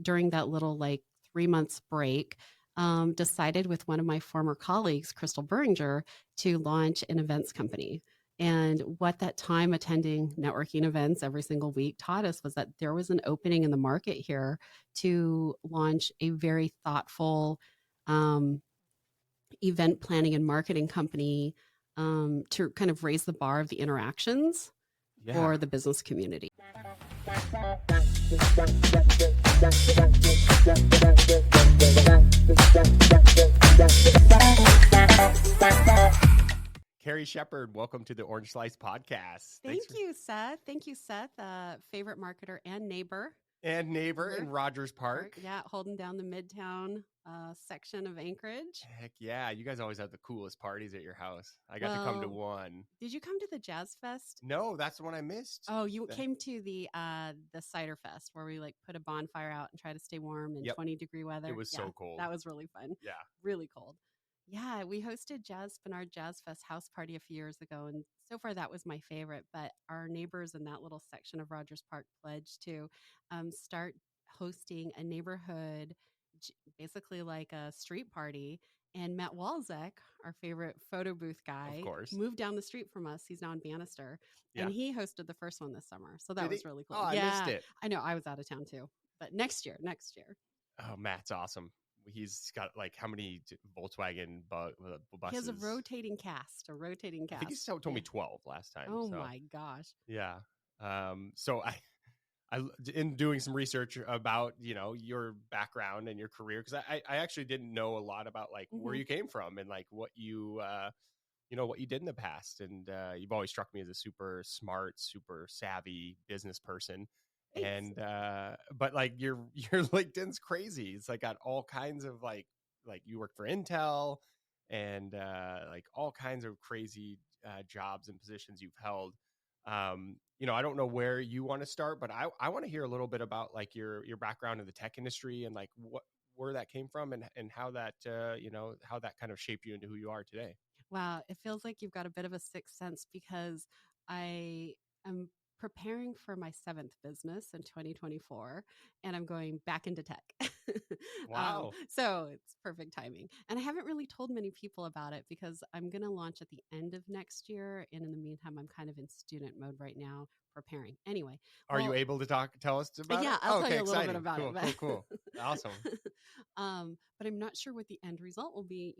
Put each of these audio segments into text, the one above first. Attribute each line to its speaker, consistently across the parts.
Speaker 1: during that little like 3 months break, decided with one of my former colleagues, Crystal Beringer, to launch an events company. And what that time attending networking events every single week taught us was that there was an opening in the market here to launch a very thoughtful um, event planning and marketing company to kind of raise the bar of the interactions
Speaker 2: Yeah.
Speaker 1: for the business community.
Speaker 2: Carrie Shepard, welcome to the Orange Slice podcast.
Speaker 1: Thank you, Seth. Thank you, Seth, favorite marketer and neighbor.
Speaker 2: And neighbor in Rogers Park.
Speaker 1: Yeah, holding down the Midtown section of Anchorage.
Speaker 2: Heck yeah. You guys always have the coolest parties at your house. I got to come to one.
Speaker 1: Did you come to the Jazz Fest?
Speaker 2: No, that's the one I missed.
Speaker 1: Oh, you came to the Cider Fest where we like put a bonfire out and try to stay warm in 20-degree weather.
Speaker 2: It was so cold.
Speaker 1: That was really fun.
Speaker 2: Yeah.
Speaker 1: Really cold. Yeah, we hosted Spinard Jazz Fest house party a few years ago, and so far that was my favorite. But our neighbors in that little section of Rogers Park pledged to start hosting a neighborhood, basically like a street party. And Matt Walzek, our favorite photo booth guy,
Speaker 2: of course,
Speaker 1: moved down the street from us. He's now in Bannister, and he hosted the first one this summer. So that was really cool.
Speaker 2: Oh, I missed it.
Speaker 1: I know. I was out of town too, but next year.
Speaker 2: Oh, Matt's awesome. He's got like how many Volkswagen buses?
Speaker 1: He has a rotating cast.
Speaker 2: I think he told me 12 last time.
Speaker 1: Oh my gosh.
Speaker 2: Yeah. So I in doing some research about, your background and your career, because I actually didn't know a lot about like where you came from and like what you, what you did in the past. And you've always struck me as a super smart, super savvy business person.
Speaker 1: Thanks.
Speaker 2: And but like your LinkedIn's crazy. It's like got all kinds of like you work for Intel and like all kinds of crazy jobs and positions you've held. I don't know where you want to start, but I want to hear a little bit about like your background in the tech industry and like where that came from and how that how that kind of shaped you into who you are today.
Speaker 1: Wow, it feels like you've got a bit of a sixth sense because I am preparing for my 7th business in 2024, and I'm going back into tech.
Speaker 2: Wow.
Speaker 1: So it's perfect timing. And I haven't really told many people about it because I'm going to launch at the end of next year. And in the meantime, I'm kind of in student mode right now, preparing. Anyway.
Speaker 2: Are you able to tell us about it?
Speaker 1: Yeah, I'll tell you a little bit about it.
Speaker 2: Cool. Awesome.
Speaker 1: But I'm not sure what the end result will be.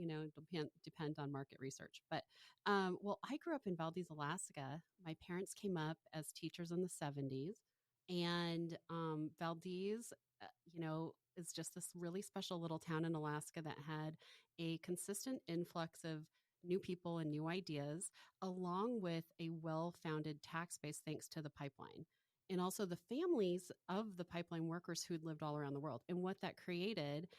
Speaker 1: Depend on market research. But I grew up in Valdez, Alaska. My parents came up as teachers in the 70s, and Valdez, is just this really special little town in Alaska that had a consistent influx of new people and new ideas, along with a well-founded tax base thanks to the pipeline. And also the families of the pipeline workers who'd lived all around the world. And what that created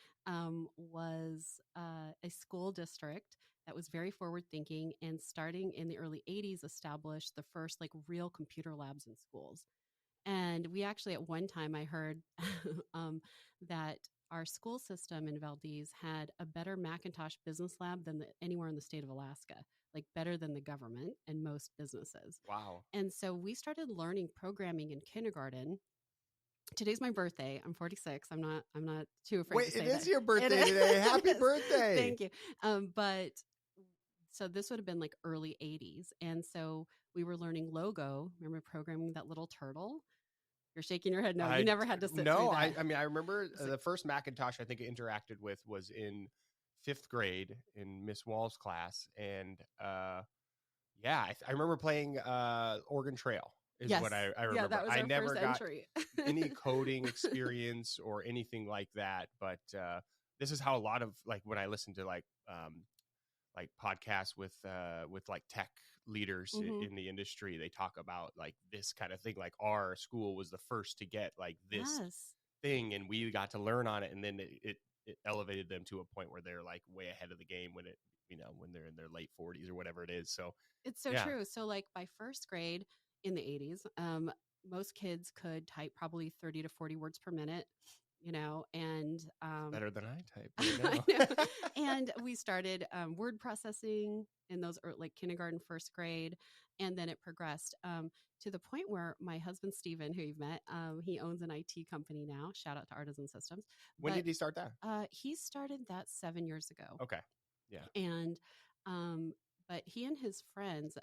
Speaker 1: was a school district that was very forward thinking, and starting in the early 80s established the first like real computer labs in schools. And we actually, at one time, I heard that our school system in Valdez had a better Macintosh business lab than anywhere in the state of Alaska, like better than the government and most businesses.
Speaker 2: Wow.
Speaker 1: And so we started learning programming in kindergarten. Today's my birthday. I'm 46. I'm not too afraid to say
Speaker 2: it
Speaker 1: that.
Speaker 2: is your birthday today. Happy birthday.
Speaker 1: Thank you. But so this would have been like early 80s. And so we were learning Logo. Remember programming that little turtle? You're shaking your head. No, you never had to sit through that.
Speaker 2: I remember the first Macintosh I think I interacted with was in 5th grade in Miss Wall's class. And I remember playing Oregon Trail is what I remember.
Speaker 1: Yeah, that was
Speaker 2: I
Speaker 1: our
Speaker 2: never
Speaker 1: first
Speaker 2: got
Speaker 1: entry.
Speaker 2: any coding experience or anything like that. But this is how a lot of like when I listen to like podcasts with like tech leaders in the industry, they talk about like this kind of thing. Like our school was the first to get like this thing, and we got to learn on it, and then it elevated them to a point where they're like way ahead of the game when when they're in their late 40s or whatever it is. So
Speaker 1: it's so true. So like by 1st grade in the 80s, most kids could type probably 30 to 40 words per minute. And
Speaker 2: better than I type right now.
Speaker 1: I And we started word processing in those like kindergarten, first grade. And then it progressed to the point where my husband, Steven, who you've met, he owns an IT company now. Shout out to Artisan Systems.
Speaker 2: When
Speaker 1: But
Speaker 2: did he start that?
Speaker 1: he started that 7 years ago.
Speaker 2: Okay. Yeah.
Speaker 1: And, but he and his friends,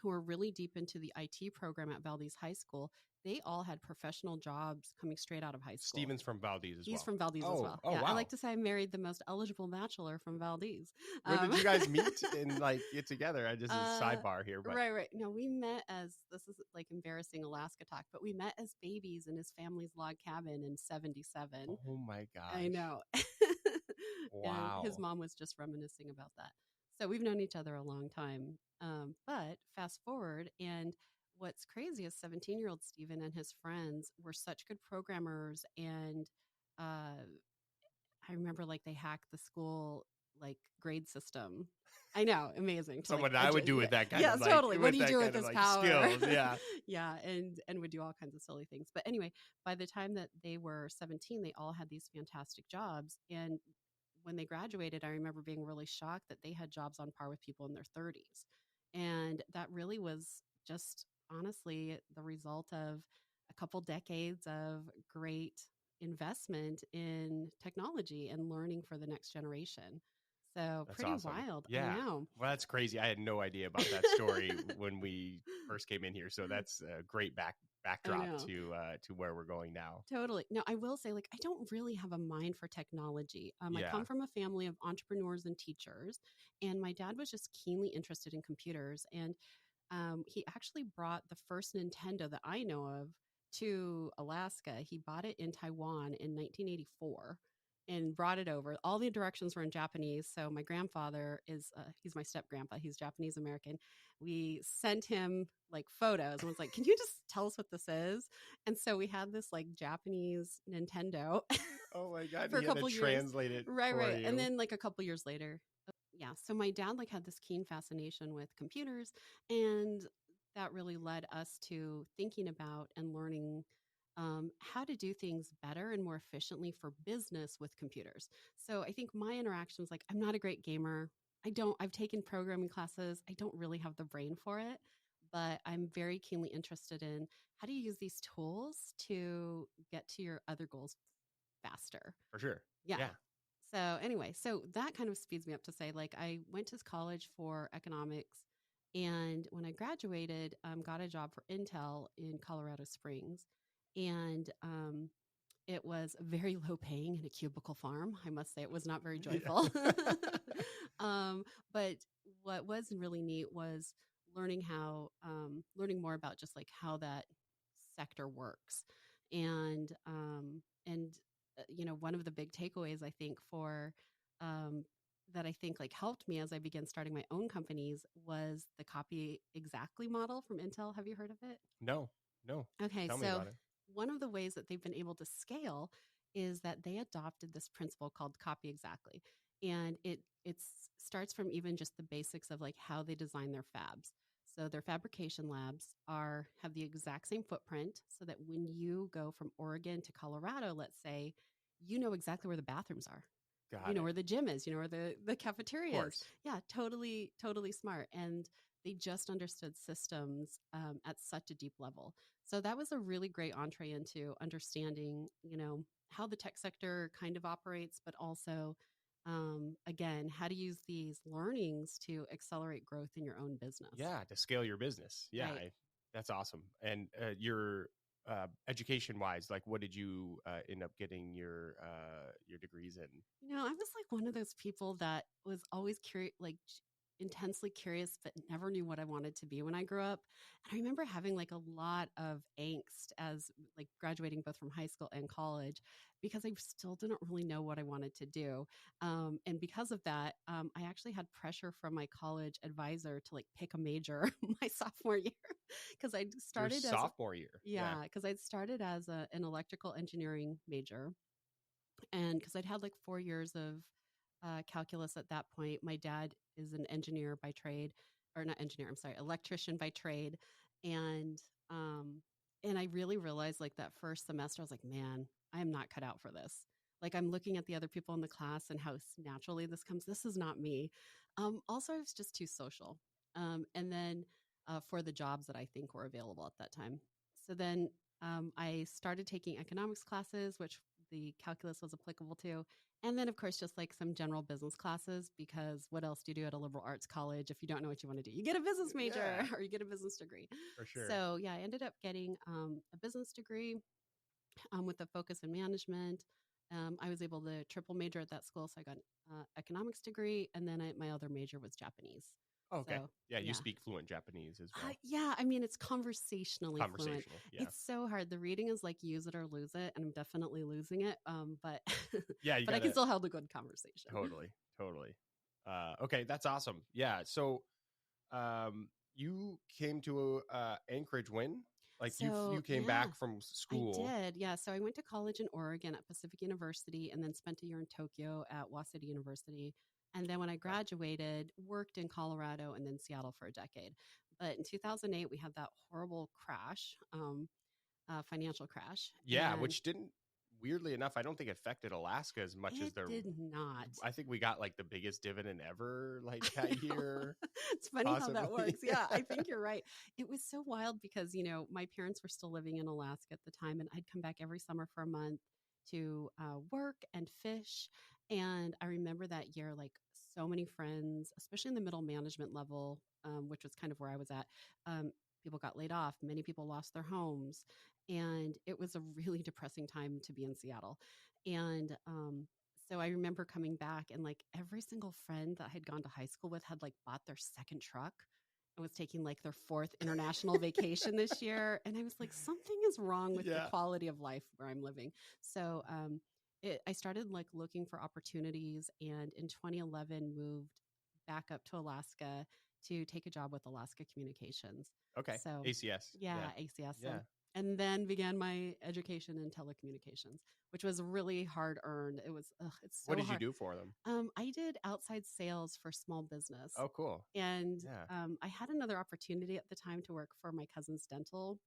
Speaker 1: who are really deep into the IT program at Valdez High School, they all had professional jobs coming straight out of high school.
Speaker 2: Steven's from Valdez as well.
Speaker 1: He's from Valdez as well.
Speaker 2: Oh,
Speaker 1: yeah,
Speaker 2: wow.
Speaker 1: I like to say I married the most eligible bachelor from Valdez.
Speaker 2: When did you guys meet and like get together? I just a sidebar here, but
Speaker 1: right. No, we met as, this is like embarrassing Alaska talk, but we met as babies in his family's log cabin in '77.
Speaker 2: Oh my gosh.
Speaker 1: I know.
Speaker 2: Wow.
Speaker 1: And his mom was just reminiscing about that. So we've known each other a long time. But fast forward, and what's crazy is 17-year-old Steven and his friends were such good programmers. And I remember like they hacked the school like grade system. I know, amazing.
Speaker 2: Someone
Speaker 1: like,
Speaker 2: I would do with that kind
Speaker 1: yes,
Speaker 2: of like,
Speaker 1: totally. What do you do with
Speaker 2: kind of,
Speaker 1: this
Speaker 2: like,
Speaker 1: power?
Speaker 2: skills? Yeah.
Speaker 1: Yeah, and would do all kinds of silly things. But anyway, by the time that they were 17, they all had these fantastic jobs. And when they graduated, I remember being really shocked that they had jobs on par with people in their 30s. And that really was just honestly the result of a couple decades of great investment in technology and learning for the next generation. So
Speaker 2: That's
Speaker 1: pretty
Speaker 2: awesome.
Speaker 1: wild.
Speaker 2: Yeah.
Speaker 1: I know.
Speaker 2: Well, that's crazy. I had no idea about that story when we first came in here. So that's a great backdrop to where we're going now.
Speaker 1: Totally. Now, I will say, like, I don't really have a mind for technology. I
Speaker 2: Yeah.
Speaker 1: come from a family of entrepreneurs and teachers, and my dad was just keenly interested in computers. And he actually brought the first Nintendo that I know of to Alaska. He bought it in Taiwan in 1984 and brought it over. All the directions were in Japanese. So my grandfather is, he's my step grandpa. He's Japanese American. We sent him like photos and was like, can you just tell us what this is? And so we had this like Japanese Nintendo.
Speaker 2: Oh my God.
Speaker 1: For a couple years.
Speaker 2: Translate it.
Speaker 1: Right.
Speaker 2: You.
Speaker 1: And then like a couple years later, yeah. So my dad like had this keen fascination with computers, and that really led us to thinking about and learning how to do things better and more efficiently for business with computers. So I think my interactions, like, I'm not a great gamer. I've taken programming classes. I don't really have the brain for it, but I'm very keenly interested in how do you use these tools to get to your other goals faster.
Speaker 2: For sure.
Speaker 1: Yeah.
Speaker 2: Yeah.
Speaker 1: So anyway, so that kind of speeds me up to say, like, I went to college for economics, and when I graduated, got a job for Intel in Colorado Springs, and it was very low paying in a cubicle farm. I must say, it was not very joyful. But what was really neat was learning learning more about just like how that sector works, and one of the big takeaways I think for that I think like helped me as I began starting my own companies was the copy exactly model from Intel. Have you heard of it?
Speaker 2: No.
Speaker 1: Okay,
Speaker 2: Tell me
Speaker 1: so
Speaker 2: about it.
Speaker 1: one of the ways that they've been able to scale is that they adopted this principle called copy exactly. And it starts from even just the basics of like how they design their fabs. So their fabrication labs have the exact same footprint, so that when you go from Oregon to Colorado, let's say, you know exactly where the bathrooms are.
Speaker 2: Got
Speaker 1: you know
Speaker 2: it.
Speaker 1: where the gym is, you know where the cafeteria
Speaker 2: Of course.
Speaker 1: is. Yeah, totally smart. And they just understood systems at such a deep level. So that was a really great entree into understanding, how the tech sector kind of operates, but also, again, how to use these learnings to accelerate growth in your own business.
Speaker 2: Yeah, to scale your business. Yeah,
Speaker 1: Right.
Speaker 2: that's awesome. And your education wise, like, what did you end up getting your degrees in?
Speaker 1: I was like one of those people that was always curious, like intensely curious, but never knew what I wanted to be when I grew up. And I remember having like a lot of angst as like graduating both from high school and college, because I still didn't really know what I wanted to do. And because of that, I actually had pressure from my college advisor to like pick a major my sophomore year, because I started
Speaker 2: Your sophomore year.
Speaker 1: Yeah, because I'd started as an electrical engineering major. And because I'd had like 4 years of calculus at that point. My dad is an engineer by trade, or not engineer, I'm sorry, electrician by trade. And, um, and I really realized like that first semester, I was like, man, I am not cut out for this. Like I'm looking at the other people in the class and how naturally this comes. This is not me. Also, I was just too social. And then for the jobs that I think were available at that time. So then I started taking economics classes, which the calculus was applicable to. And then, of course, just like some general business classes, because what else do you do at a liberal arts college if you don't know what you want to do? You get a business major
Speaker 2: Yeah,
Speaker 1: or you get a business degree.
Speaker 2: for sure.
Speaker 1: So, yeah, I ended up getting a business degree with a focus in management. I was able to triple major at that school. So I got an economics degree. And then my other major was Japanese.
Speaker 2: Okay.
Speaker 1: So,
Speaker 2: Yeah, you
Speaker 1: yeah.
Speaker 2: speak fluent Japanese as well.
Speaker 1: Yeah, I mean, it's conversationally fluent.
Speaker 2: Conversational. Yeah.
Speaker 1: It's so hard. The reading is like use it or lose it, and I'm definitely losing it. But
Speaker 2: Yeah, you
Speaker 1: but I can
Speaker 2: gotta
Speaker 1: still hold a good conversation.
Speaker 2: totally, totally. Okay, that's awesome. Yeah. So, you came to Anchorage when? Like you
Speaker 1: So
Speaker 2: came
Speaker 1: yeah,
Speaker 2: back from
Speaker 1: I
Speaker 2: school.
Speaker 1: did. Yeah, so I went to college in Oregon at Pacific University, and then spent a year in Tokyo at Waseda University. And then when I
Speaker 2: Okay.
Speaker 1: graduated, worked in Colorado and then Seattle for a decade. But in 2008, we had that horrible crash, financial crash,
Speaker 2: Yeah,
Speaker 1: and
Speaker 2: which didn't, weirdly enough, I don't think it affected Alaska as much as
Speaker 1: it did not.
Speaker 2: I think we got like the biggest dividend ever like that
Speaker 1: I know.
Speaker 2: year,
Speaker 1: It's funny how that
Speaker 2: possibly.
Speaker 1: works. Yeah, I think you're right. It was so wild because, my parents were still living in Alaska at the time, and I'd come back every summer for a month to work and fish. And I remember that year, like so many friends, especially in the middle management level, which was kind of where I was at, people got laid off. Many people lost their homes. And it was a really depressing time to be in Seattle. And so I remember coming back, and like every single friend that I had gone to high school with had like bought their second truck and was taking like their fourth international vacation this year. And I was like, something is wrong with the
Speaker 2: Yeah.
Speaker 1: quality of life where I'm living. So I started like looking for opportunities, and in 2011 moved back up to Alaska to take a job with Alaska Communications.
Speaker 2: Okay.
Speaker 1: So
Speaker 2: ACS.
Speaker 1: yeah,
Speaker 2: Yeah.
Speaker 1: ACS.
Speaker 2: Yeah.
Speaker 1: And then began my education in telecommunications, which was really hard earned. It's
Speaker 2: What
Speaker 1: so
Speaker 2: did you
Speaker 1: hard.
Speaker 2: do for them?
Speaker 1: I did outside sales for small business.
Speaker 2: Oh, cool.
Speaker 1: And
Speaker 2: Yeah.
Speaker 1: I had another opportunity at the time to work for my cousin's dental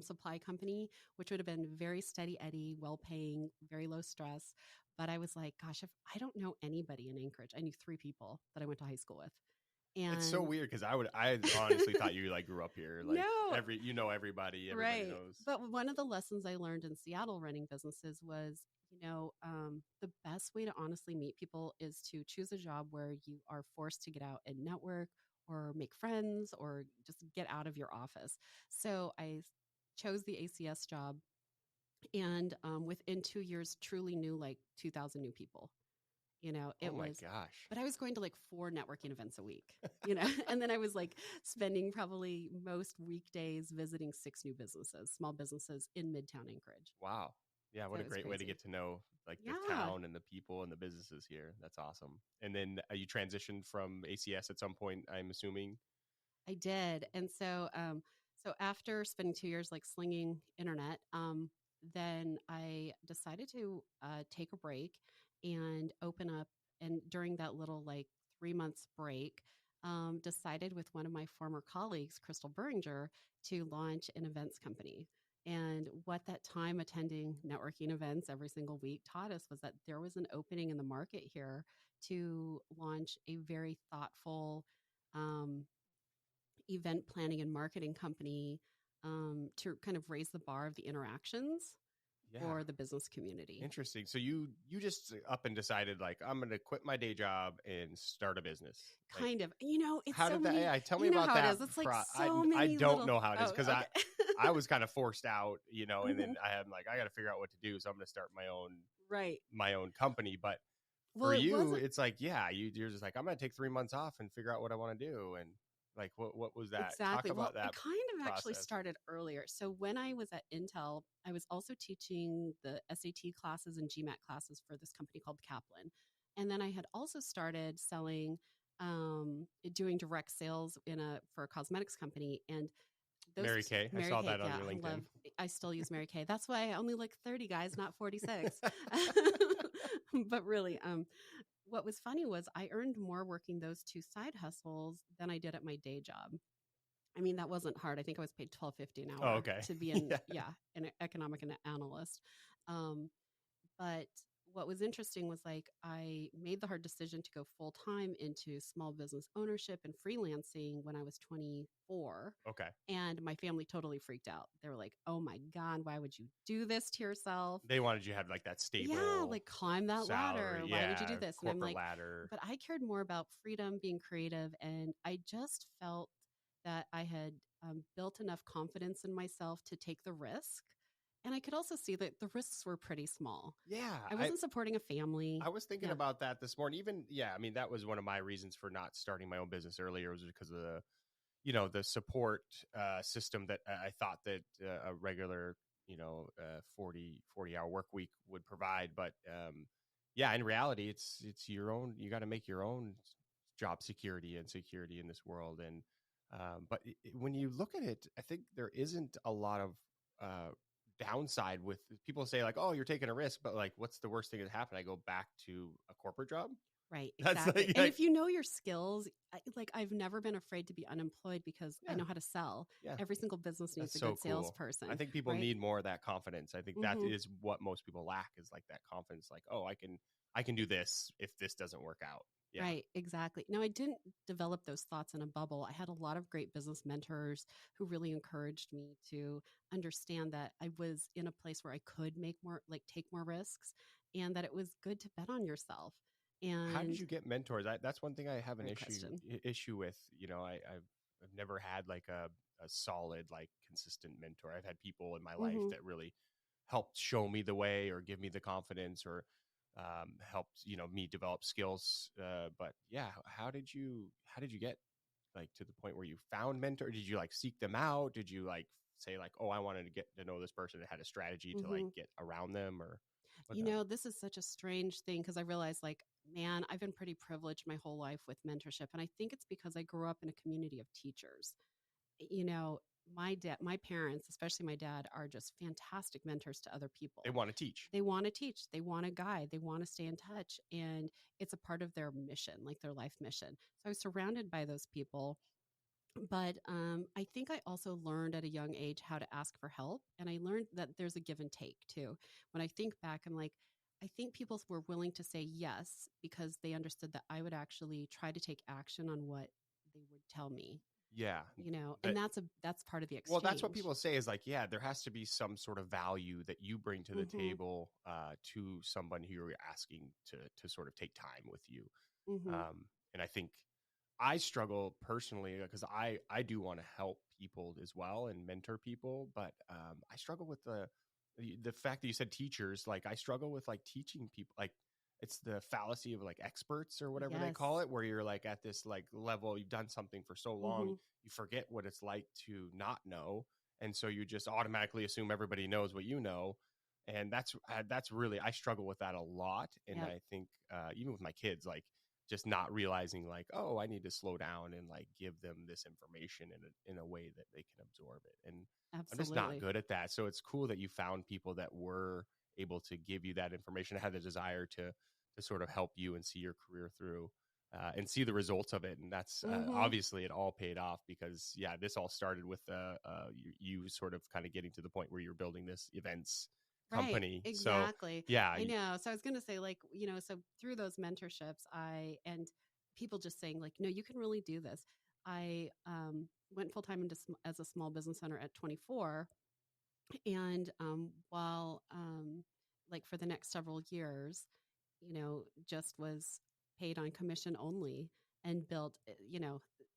Speaker 1: supply company, which would have been very steady Eddie, well paying, very low stress. But I was like, gosh, if I don't know anybody in Anchorage, I knew 3 people that I went to high school with.
Speaker 2: It's so
Speaker 1: And
Speaker 2: weird because I honestly thought you like grew up here. Like
Speaker 1: no,
Speaker 2: everybody
Speaker 1: right.
Speaker 2: knows.
Speaker 1: But one of the lessons I learned in Seattle running businesses was, the best way to honestly meet people is to choose a job where you are forced to get out and network or make friends or just get out of your office. So I chose the ACS job, and within 2 years, truly knew like 2,000 new people.
Speaker 2: Oh
Speaker 1: It
Speaker 2: my
Speaker 1: was,
Speaker 2: gosh.
Speaker 1: but I was going to like 4 networking events a week, and then I was like spending probably most weekdays visiting 6 new businesses, small businesses in Midtown Anchorage.
Speaker 2: Wow. Yeah,
Speaker 1: So
Speaker 2: what a
Speaker 1: it was
Speaker 2: great way to
Speaker 1: crazy.
Speaker 2: get to know like the
Speaker 1: Yeah,
Speaker 2: town and the people and the businesses here. That's awesome. And then you transitioned from ACS at some point, I'm assuming.
Speaker 1: I did. And so after spending 2 years like slinging internet, then I decided to take a break and open up. And during that little like 3 months break, decided with one of my former colleagues, Crystal Buringer, to launch an events company. And what that time attending networking events every single week taught us was that there was an opening in the market here to launch a very thoughtful, um, event planning and marketing company, to kind of raise the bar of the interactions
Speaker 2: Yeah.
Speaker 1: for the business community.
Speaker 2: Interesting. So you just up and decided like I'm going to quit my day job and start a business. Like
Speaker 1: Kind of, it's
Speaker 2: how
Speaker 1: so
Speaker 2: did that?
Speaker 1: many.
Speaker 2: Yeah, tell me
Speaker 1: You know
Speaker 2: about
Speaker 1: how it
Speaker 2: that.
Speaker 1: is. It's like so
Speaker 2: I
Speaker 1: many
Speaker 2: don't
Speaker 1: little.
Speaker 2: know how it is
Speaker 1: Oh,
Speaker 2: because
Speaker 1: okay.
Speaker 2: I was kind of forced out, and then
Speaker 1: Mhm.
Speaker 2: I am like I got to figure out what to do. So I'm going to start
Speaker 1: Right.
Speaker 2: my own company. But
Speaker 1: Well,
Speaker 2: for
Speaker 1: it
Speaker 2: you,
Speaker 1: wasn't
Speaker 2: it's like you're just like I'm going to take 3 months off and figure out what I want to do. And like what was that? Talk
Speaker 1: exactly. Well,
Speaker 2: about
Speaker 1: I
Speaker 2: that
Speaker 1: kind of actually
Speaker 2: process.
Speaker 1: started earlier. So when I was at Intel, I was also teaching the SAT classes and GMAT classes for this company called Kaplan. And then I had also started selling, doing direct sales for a cosmetics company. And those
Speaker 2: Mary Kay. I
Speaker 1: Mary
Speaker 2: saw
Speaker 1: Kay,
Speaker 2: that on
Speaker 1: yeah,
Speaker 2: your LinkedIn.
Speaker 1: I still use Mary Kay. That's why I only like 30 guys, not 46. But really, what was funny was I earned more working those 2 side hustles than I did at my day job. I mean, that wasn't hard. I think I was paid $12.50 an
Speaker 2: Oh,
Speaker 1: hour
Speaker 2: okay.
Speaker 1: to be
Speaker 2: Yeah.
Speaker 1: an economic analyst. Um, but what was interesting was like I made the hard decision to go full time into small business ownership and freelancing when I was 24.
Speaker 2: Okay.
Speaker 1: And my family totally freaked out. They were like, "Oh my God, why would you do this to yourself?"
Speaker 2: They wanted you to have like that
Speaker 1: Yeah,
Speaker 2: stable
Speaker 1: like climb that
Speaker 2: salary.
Speaker 1: ladder. Why would you
Speaker 2: Yeah.
Speaker 1: do this? And I'm
Speaker 2: Corporate
Speaker 1: like,
Speaker 2: ladder.
Speaker 1: but I cared more about freedom, being creative. And I just felt that I had built enough confidence in myself to take the risk. And I could also see that the risks were pretty small.
Speaker 2: Yeah.
Speaker 1: I wasn't supporting a family.
Speaker 2: I was thinking
Speaker 1: Yeah.
Speaker 2: about that this morning. Even, yeah, I mean, that was one of my reasons for not starting my own business earlier, was because of the support system that I thought that a regular, 40 hour work week would provide. But yeah, in reality, it's your own, you got to make your own job security and security in this world. And, but when you look at it, I think there isn't a lot of, downside with people say like, oh, you're taking a risk, but like, what's the worst thing that happened? I go back to a corporate job.
Speaker 1: Right,
Speaker 2: That's
Speaker 1: exactly.
Speaker 2: like,
Speaker 1: And if you know your skills, I've never been afraid to be unemployed because I
Speaker 2: yeah,
Speaker 1: know how to sell.
Speaker 2: yeah.
Speaker 1: Every single business needs
Speaker 2: That's
Speaker 1: a
Speaker 2: so
Speaker 1: good
Speaker 2: cool.
Speaker 1: salesperson.
Speaker 2: I think people
Speaker 1: right?
Speaker 2: need more of that confidence. I think that
Speaker 1: hmm
Speaker 2: is what most people lack, is like that confidence. Like, oh, I can do this if this doesn't work out. Yeah.
Speaker 1: Right, exactly. Now, I didn't develop those thoughts in a bubble. I had a lot of great business mentors who really encouraged me to understand that I was in a place where I could take more risks, and that it was good to bet on yourself.
Speaker 2: How did
Speaker 1: And
Speaker 2: you get mentors? That's one thing I have an
Speaker 1: great question.
Speaker 2: issue with. I've never had like a solid, like consistent mentor. I've had people in my life
Speaker 1: hmm
Speaker 2: that really helped show me the way or give me the confidence, or helped me develop skills. But yeah, how did you get like to the point where you found mentor? Did you like seek them out? Did you like say like, oh, I wanted to get to know this person that had a strategy to like
Speaker 1: hmm
Speaker 2: get around them, or what?
Speaker 1: This is such a strange thing because I realized, like, man, I've been pretty privileged my whole life with mentorship. And I think it's because I grew up in a community of teachers. You know, my parents, especially my dad, are just fantastic mentors to other
Speaker 2: They
Speaker 1: people.
Speaker 2: want to teach.
Speaker 1: They want to teach, they want to guide, they want to stay in touch. And it's a part of their mission, like their life mission. So I was surrounded by those people. But I think I also learned at a young age how to ask for help. And I learned that there's a give and take too. When I think back, I'm like, I think people were willing to say yes because they understood that I would actually try to take action on what they would tell me,
Speaker 2: Yeah.
Speaker 1: and that's part of the
Speaker 2: Well,
Speaker 1: exchange.
Speaker 2: that's what people say, is like, yeah, there has to be some sort of value that you bring to the
Speaker 1: hmm
Speaker 2: table, to someone who you're asking to sort of take time with you.
Speaker 1: hmm
Speaker 2: And I think I struggle personally because I do want to help people as well and mentor people, but I struggle with the fact that you said teachers. Like, I struggle with like teaching people. Like, it's the fallacy of like experts or whatever they
Speaker 1: Yes.
Speaker 2: call it, where you're like at this like level, you've done something for so long,
Speaker 1: hmm
Speaker 2: you forget what it's like to not know, and so you just automatically assume everybody knows what you know. And that's really, I struggle with that a lot. And
Speaker 1: Yep.
Speaker 2: I think even with my kids, like, just not realizing like, oh, I need to slow down and like give them this information in a way that they can absorb it. And I'm just not
Speaker 1: Absolutely.
Speaker 2: good at that. So it's cool that you found people that were able to give you that information, had the desire to sort of help you and see your career through, and see the results of it. And that's
Speaker 1: hmm
Speaker 2: obviously it all paid off, because yeah, this all started with you sort of kind of getting to the point where you're building this events
Speaker 1: Right.
Speaker 2: company. So
Speaker 1: Exactly.
Speaker 2: yeah,
Speaker 1: I know. So I was going to say, like, so through those mentorships, and people just saying, like, no, you can really do this. I went full time as a small business owner at 24. And while, like, for the next several years, just was paid on commission only and built,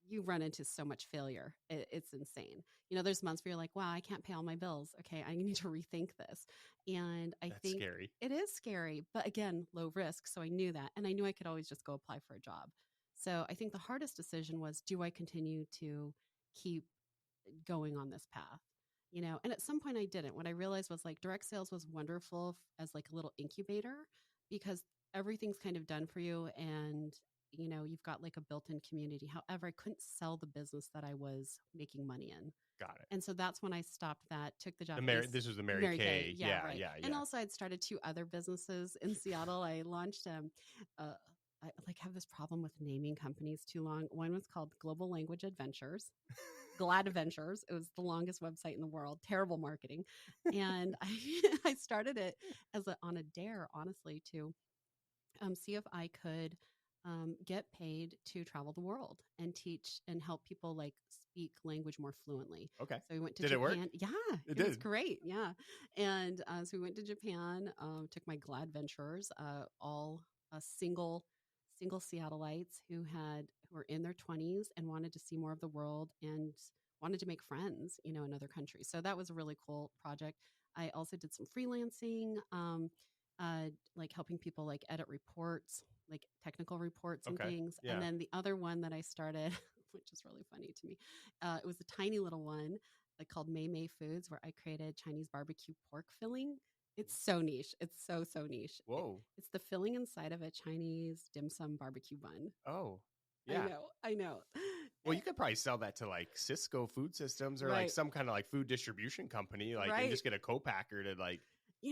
Speaker 1: you run into so much failure. It's insane. There's months where you're like, wow, I can't pay all my bills. Okay, I need to rethink this. And I
Speaker 2: that's
Speaker 1: think
Speaker 2: scary.
Speaker 1: it is scary, but again, low risk. So I knew that. And I knew I could always just go apply for a job. So I think the hardest decision was, do I continue to keep going on this path? And at some point I didn't. What I realized was, like, direct sales was wonderful as like a little incubator, because everything's kind of done for you, and you've got like a built-in community. However, I couldn't sell the business that I was making money in.
Speaker 2: Got it.
Speaker 1: And so that's when I stopped that, took the job
Speaker 2: The
Speaker 1: at
Speaker 2: Mary, this was the Mary
Speaker 1: Mary Kay.
Speaker 2: Kay.
Speaker 1: Yeah,
Speaker 2: Yeah,
Speaker 1: right.
Speaker 2: yeah,
Speaker 1: And
Speaker 2: yeah.
Speaker 1: also I'd started two other businesses in Seattle. I launched I like have this problem with naming companies too long. One was called Global Language Adventures, Glad Adventures. It was the longest website in the world. Terrible marketing, and I I started it as on a dare, honestly, to see if I could get paid to travel the world and teach and help people like speak language more fluently.
Speaker 2: Okay.
Speaker 1: So we went to
Speaker 2: Did it work?
Speaker 1: Japan. Yeah,
Speaker 2: It
Speaker 1: it was
Speaker 2: did.
Speaker 1: great. Yeah, and so we went to Japan. Took my Glad Ventures, all single Seattleites who were in their 20s and wanted to see more of the world and wanted to make friends, in other countries. So that was a really cool project. I also did some freelancing. Like helping people like edit reports, like technical reports and
Speaker 2: Okay.
Speaker 1: things. And
Speaker 2: Yeah.
Speaker 1: then the other one that I started, which is really funny to me, it was a tiny little one called May May Foods, where I created Chinese barbecue pork filling. It's so niche. It's so niche.
Speaker 2: Whoa.
Speaker 1: It's the filling inside of a Chinese dim sum barbecue bun.
Speaker 2: Oh.
Speaker 1: I
Speaker 2: Yeah.
Speaker 1: know. I know.
Speaker 2: Well, you could probably sell that to like Cisco Food Systems or like
Speaker 1: Right.
Speaker 2: some kind of like food distribution company, like and
Speaker 1: Right.
Speaker 2: just get a co-packer to like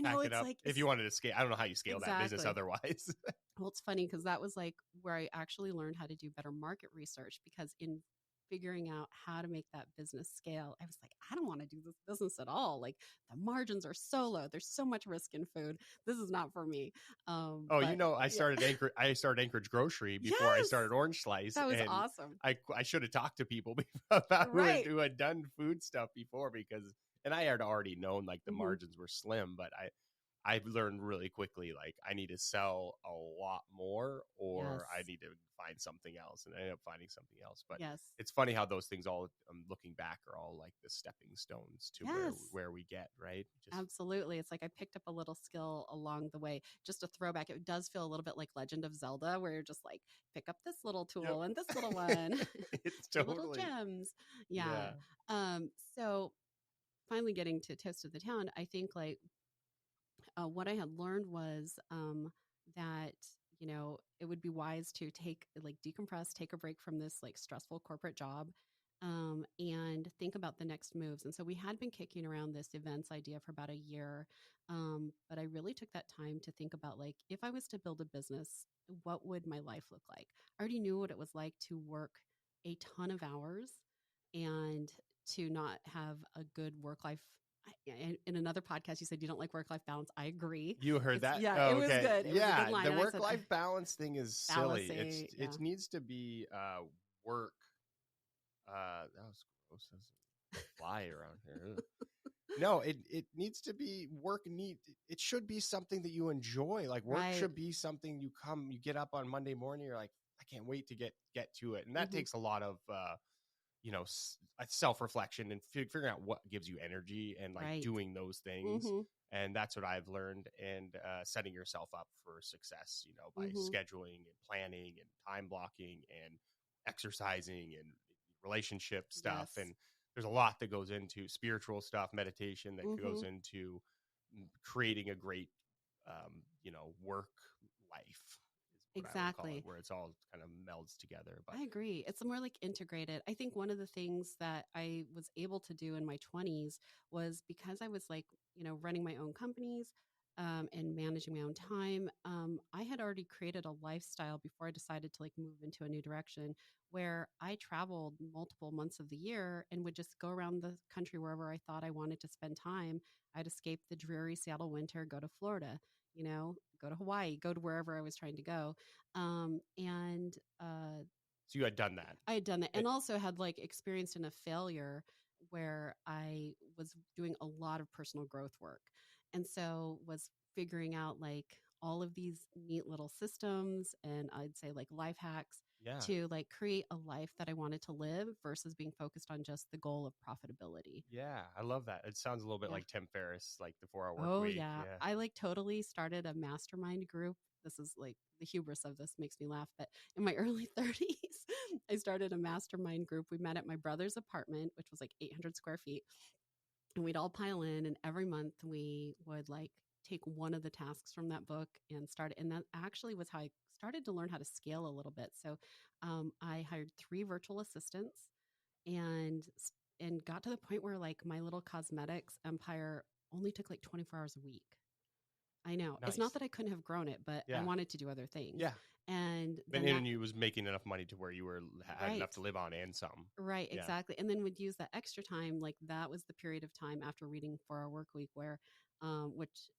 Speaker 2: pack it
Speaker 1: It's
Speaker 2: up
Speaker 1: like
Speaker 2: if you wanted to scale. I don't know how you scale that business
Speaker 1: Exactly.
Speaker 2: otherwise.
Speaker 1: Well, it's funny because that was like where I actually learned how to do better market research, because in figuring out how to make that business scale, I was like, I don't want to do this business at all. Like the margins are so low. There's so much risk in food. This is not for me.
Speaker 2: Oh,
Speaker 1: But
Speaker 2: I
Speaker 1: yeah.
Speaker 2: started I started Anchorage Grocery before I
Speaker 1: Yes,
Speaker 2: started Orange Slice,
Speaker 1: that was
Speaker 2: and
Speaker 1: awesome.
Speaker 2: I should have talked to people about
Speaker 1: Right.
Speaker 2: who had done food stuff before, because and I had already known like the
Speaker 1: hmm
Speaker 2: margins were slim, but I learned really quickly like I need to sell a lot more or
Speaker 1: Yes.
Speaker 2: I need to find something else, and I ended up finding something else. But
Speaker 1: Yes.
Speaker 2: it's funny how those things all looking back are all like the stepping stones to
Speaker 1: Yes.
Speaker 2: where we get, right?
Speaker 1: Absolutely. It's like I picked up a little skill along the way. Just a throwback. It does feel a little bit like Legend of Zelda, where you're just like, pick up this little tool
Speaker 2: Yep.
Speaker 1: and this little one,
Speaker 2: It's
Speaker 1: your little
Speaker 2: totally
Speaker 1: gems. Yeah.
Speaker 2: yeah.
Speaker 1: So finally getting to Toast of the Town, I think like what I had learned was that it would be wise to decompress, take a break from this like stressful corporate job, and think about the next moves. And so we had been kicking around this events idea for about a year, but I really took that time to think about like if I was to build a business, what would my life look like? I already knew what it was like to work a ton of hours and to not have a good work life. In another podcast, you said you don't like work life balance. I agree.
Speaker 2: You heard that?
Speaker 1: Yeah,
Speaker 2: Oh,
Speaker 1: it was
Speaker 2: okay.
Speaker 1: good. It was a good line.
Speaker 2: The
Speaker 1: And I said,
Speaker 2: work-life balance thing is silly.
Speaker 1: fallacy. Yeah.
Speaker 2: It needs to be work. That was gross. There's a fly around here. No, it needs to be work. It should be something that you enjoy. Like work
Speaker 1: Right.
Speaker 2: should be something you get up on Monday morning. You're like, I can't wait to get to it, and that takes a lot of self-reflection and figuring out what gives you energy and like
Speaker 1: Right.
Speaker 2: doing those things. And that's what I've learned, and setting yourself up for success, by scheduling and planning and time blocking and exercising and relationship stuff.
Speaker 1: Yes.
Speaker 2: And there's a lot that goes into spiritual stuff, meditation that goes into creating a great, work life.
Speaker 1: Exactly.
Speaker 2: Where it's all kind of melds together. But
Speaker 1: I agree. It's more like integrated. I think one of the things that I was able to do in my 20s was because I was like, running my own companies and managing my own time. I had already created a lifestyle before I decided to like move into a new direction where I traveled multiple months of the year and would just go around the country wherever I thought I wanted to spend time. I'd escape the dreary Seattle winter, go to Florida, go to Hawaii, go to wherever I was trying to go. And
Speaker 2: so you had done that.
Speaker 1: I had done that, and also had like experienced in a failure where I was doing a lot of personal growth work. And so was figuring out like all of these neat little systems and I'd say like life hacks to like create a life that I wanted to live versus being focused on just the goal of profitability.
Speaker 2: Yeah, I love that. It sounds a little bit like Tim Ferriss, like the 4-hour work
Speaker 1: Oh
Speaker 2: week.
Speaker 1: yeah. I like totally started a mastermind group. This is like the hubris of this makes me laugh. But in my early 30s, I started a mastermind group. We met at my brother's apartment, which was like 800 square feet. And we'd all pile in. And every month we would like take one of the tasks from that book and start it. And that actually was how I started to learn how to scale a little bit. So I hired 3 virtual assistants and got to the point where like my little cosmetics empire only took like 24 hours a week. I know. It's not
Speaker 2: Nice.
Speaker 1: that I couldn't have grown it, but I
Speaker 2: Yeah.
Speaker 1: wanted to do other things.
Speaker 2: Yeah.
Speaker 1: And
Speaker 2: And
Speaker 1: then that,
Speaker 2: and you was making enough money to where you were had enough
Speaker 1: right.
Speaker 2: to live on and some.
Speaker 1: Right,
Speaker 2: Yeah.
Speaker 1: exactly. And then would use that extra time, like that was the period of time after reading 4 Hour Work Week where, which,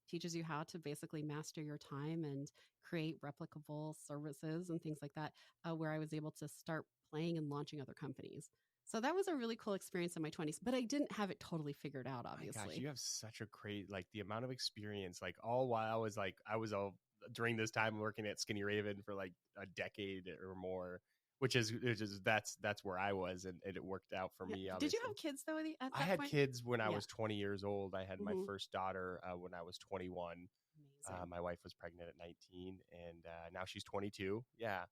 Speaker 1: teaches you how to basically master your time and create replicable services and things like that, where I was able to start playing and launching other companies. So that was a really cool experience in my 20s, but I didn't have it totally figured out,
Speaker 2: My gosh,
Speaker 1: obviously.
Speaker 2: you have such a great, like, the amount of experience, like, all while I was all during this time working at Skinny Raven for like a decade or more, which is that's where I was, and it worked out for
Speaker 1: Yeah.
Speaker 2: me,
Speaker 1: Did you
Speaker 2: obviously.
Speaker 1: have kids though at
Speaker 2: I
Speaker 1: that
Speaker 2: had
Speaker 1: point?
Speaker 2: kids when I
Speaker 1: Yeah.
Speaker 2: was 20 years old. I had my
Speaker 1: Hmm.
Speaker 2: first daughter when I was 21.
Speaker 1: Amazing.
Speaker 2: My wife was pregnant at 19, and now she's 22. Yeah.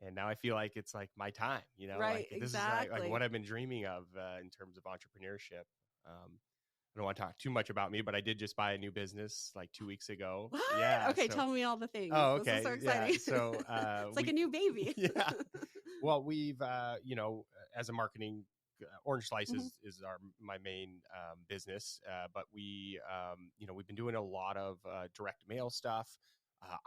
Speaker 2: And now I feel like it's like my time, like
Speaker 1: Right,
Speaker 2: this is like
Speaker 1: exactly.
Speaker 2: what I've been dreaming of in terms of entrepreneurship. I don't want to talk too much about me, but I did just buy a new business like 2 weeks ago.
Speaker 1: What?
Speaker 2: Yeah.
Speaker 1: Okay,
Speaker 2: So,
Speaker 1: tell me all the things.
Speaker 2: oh,
Speaker 1: This is so
Speaker 2: okay. Yeah.
Speaker 1: exciting.
Speaker 2: So,
Speaker 1: It's like a new baby.
Speaker 2: yeah. Well, we've, as a marketing, Orange Slice
Speaker 1: Hmm.
Speaker 2: is my main business, but we've been doing a lot of direct mail stuff.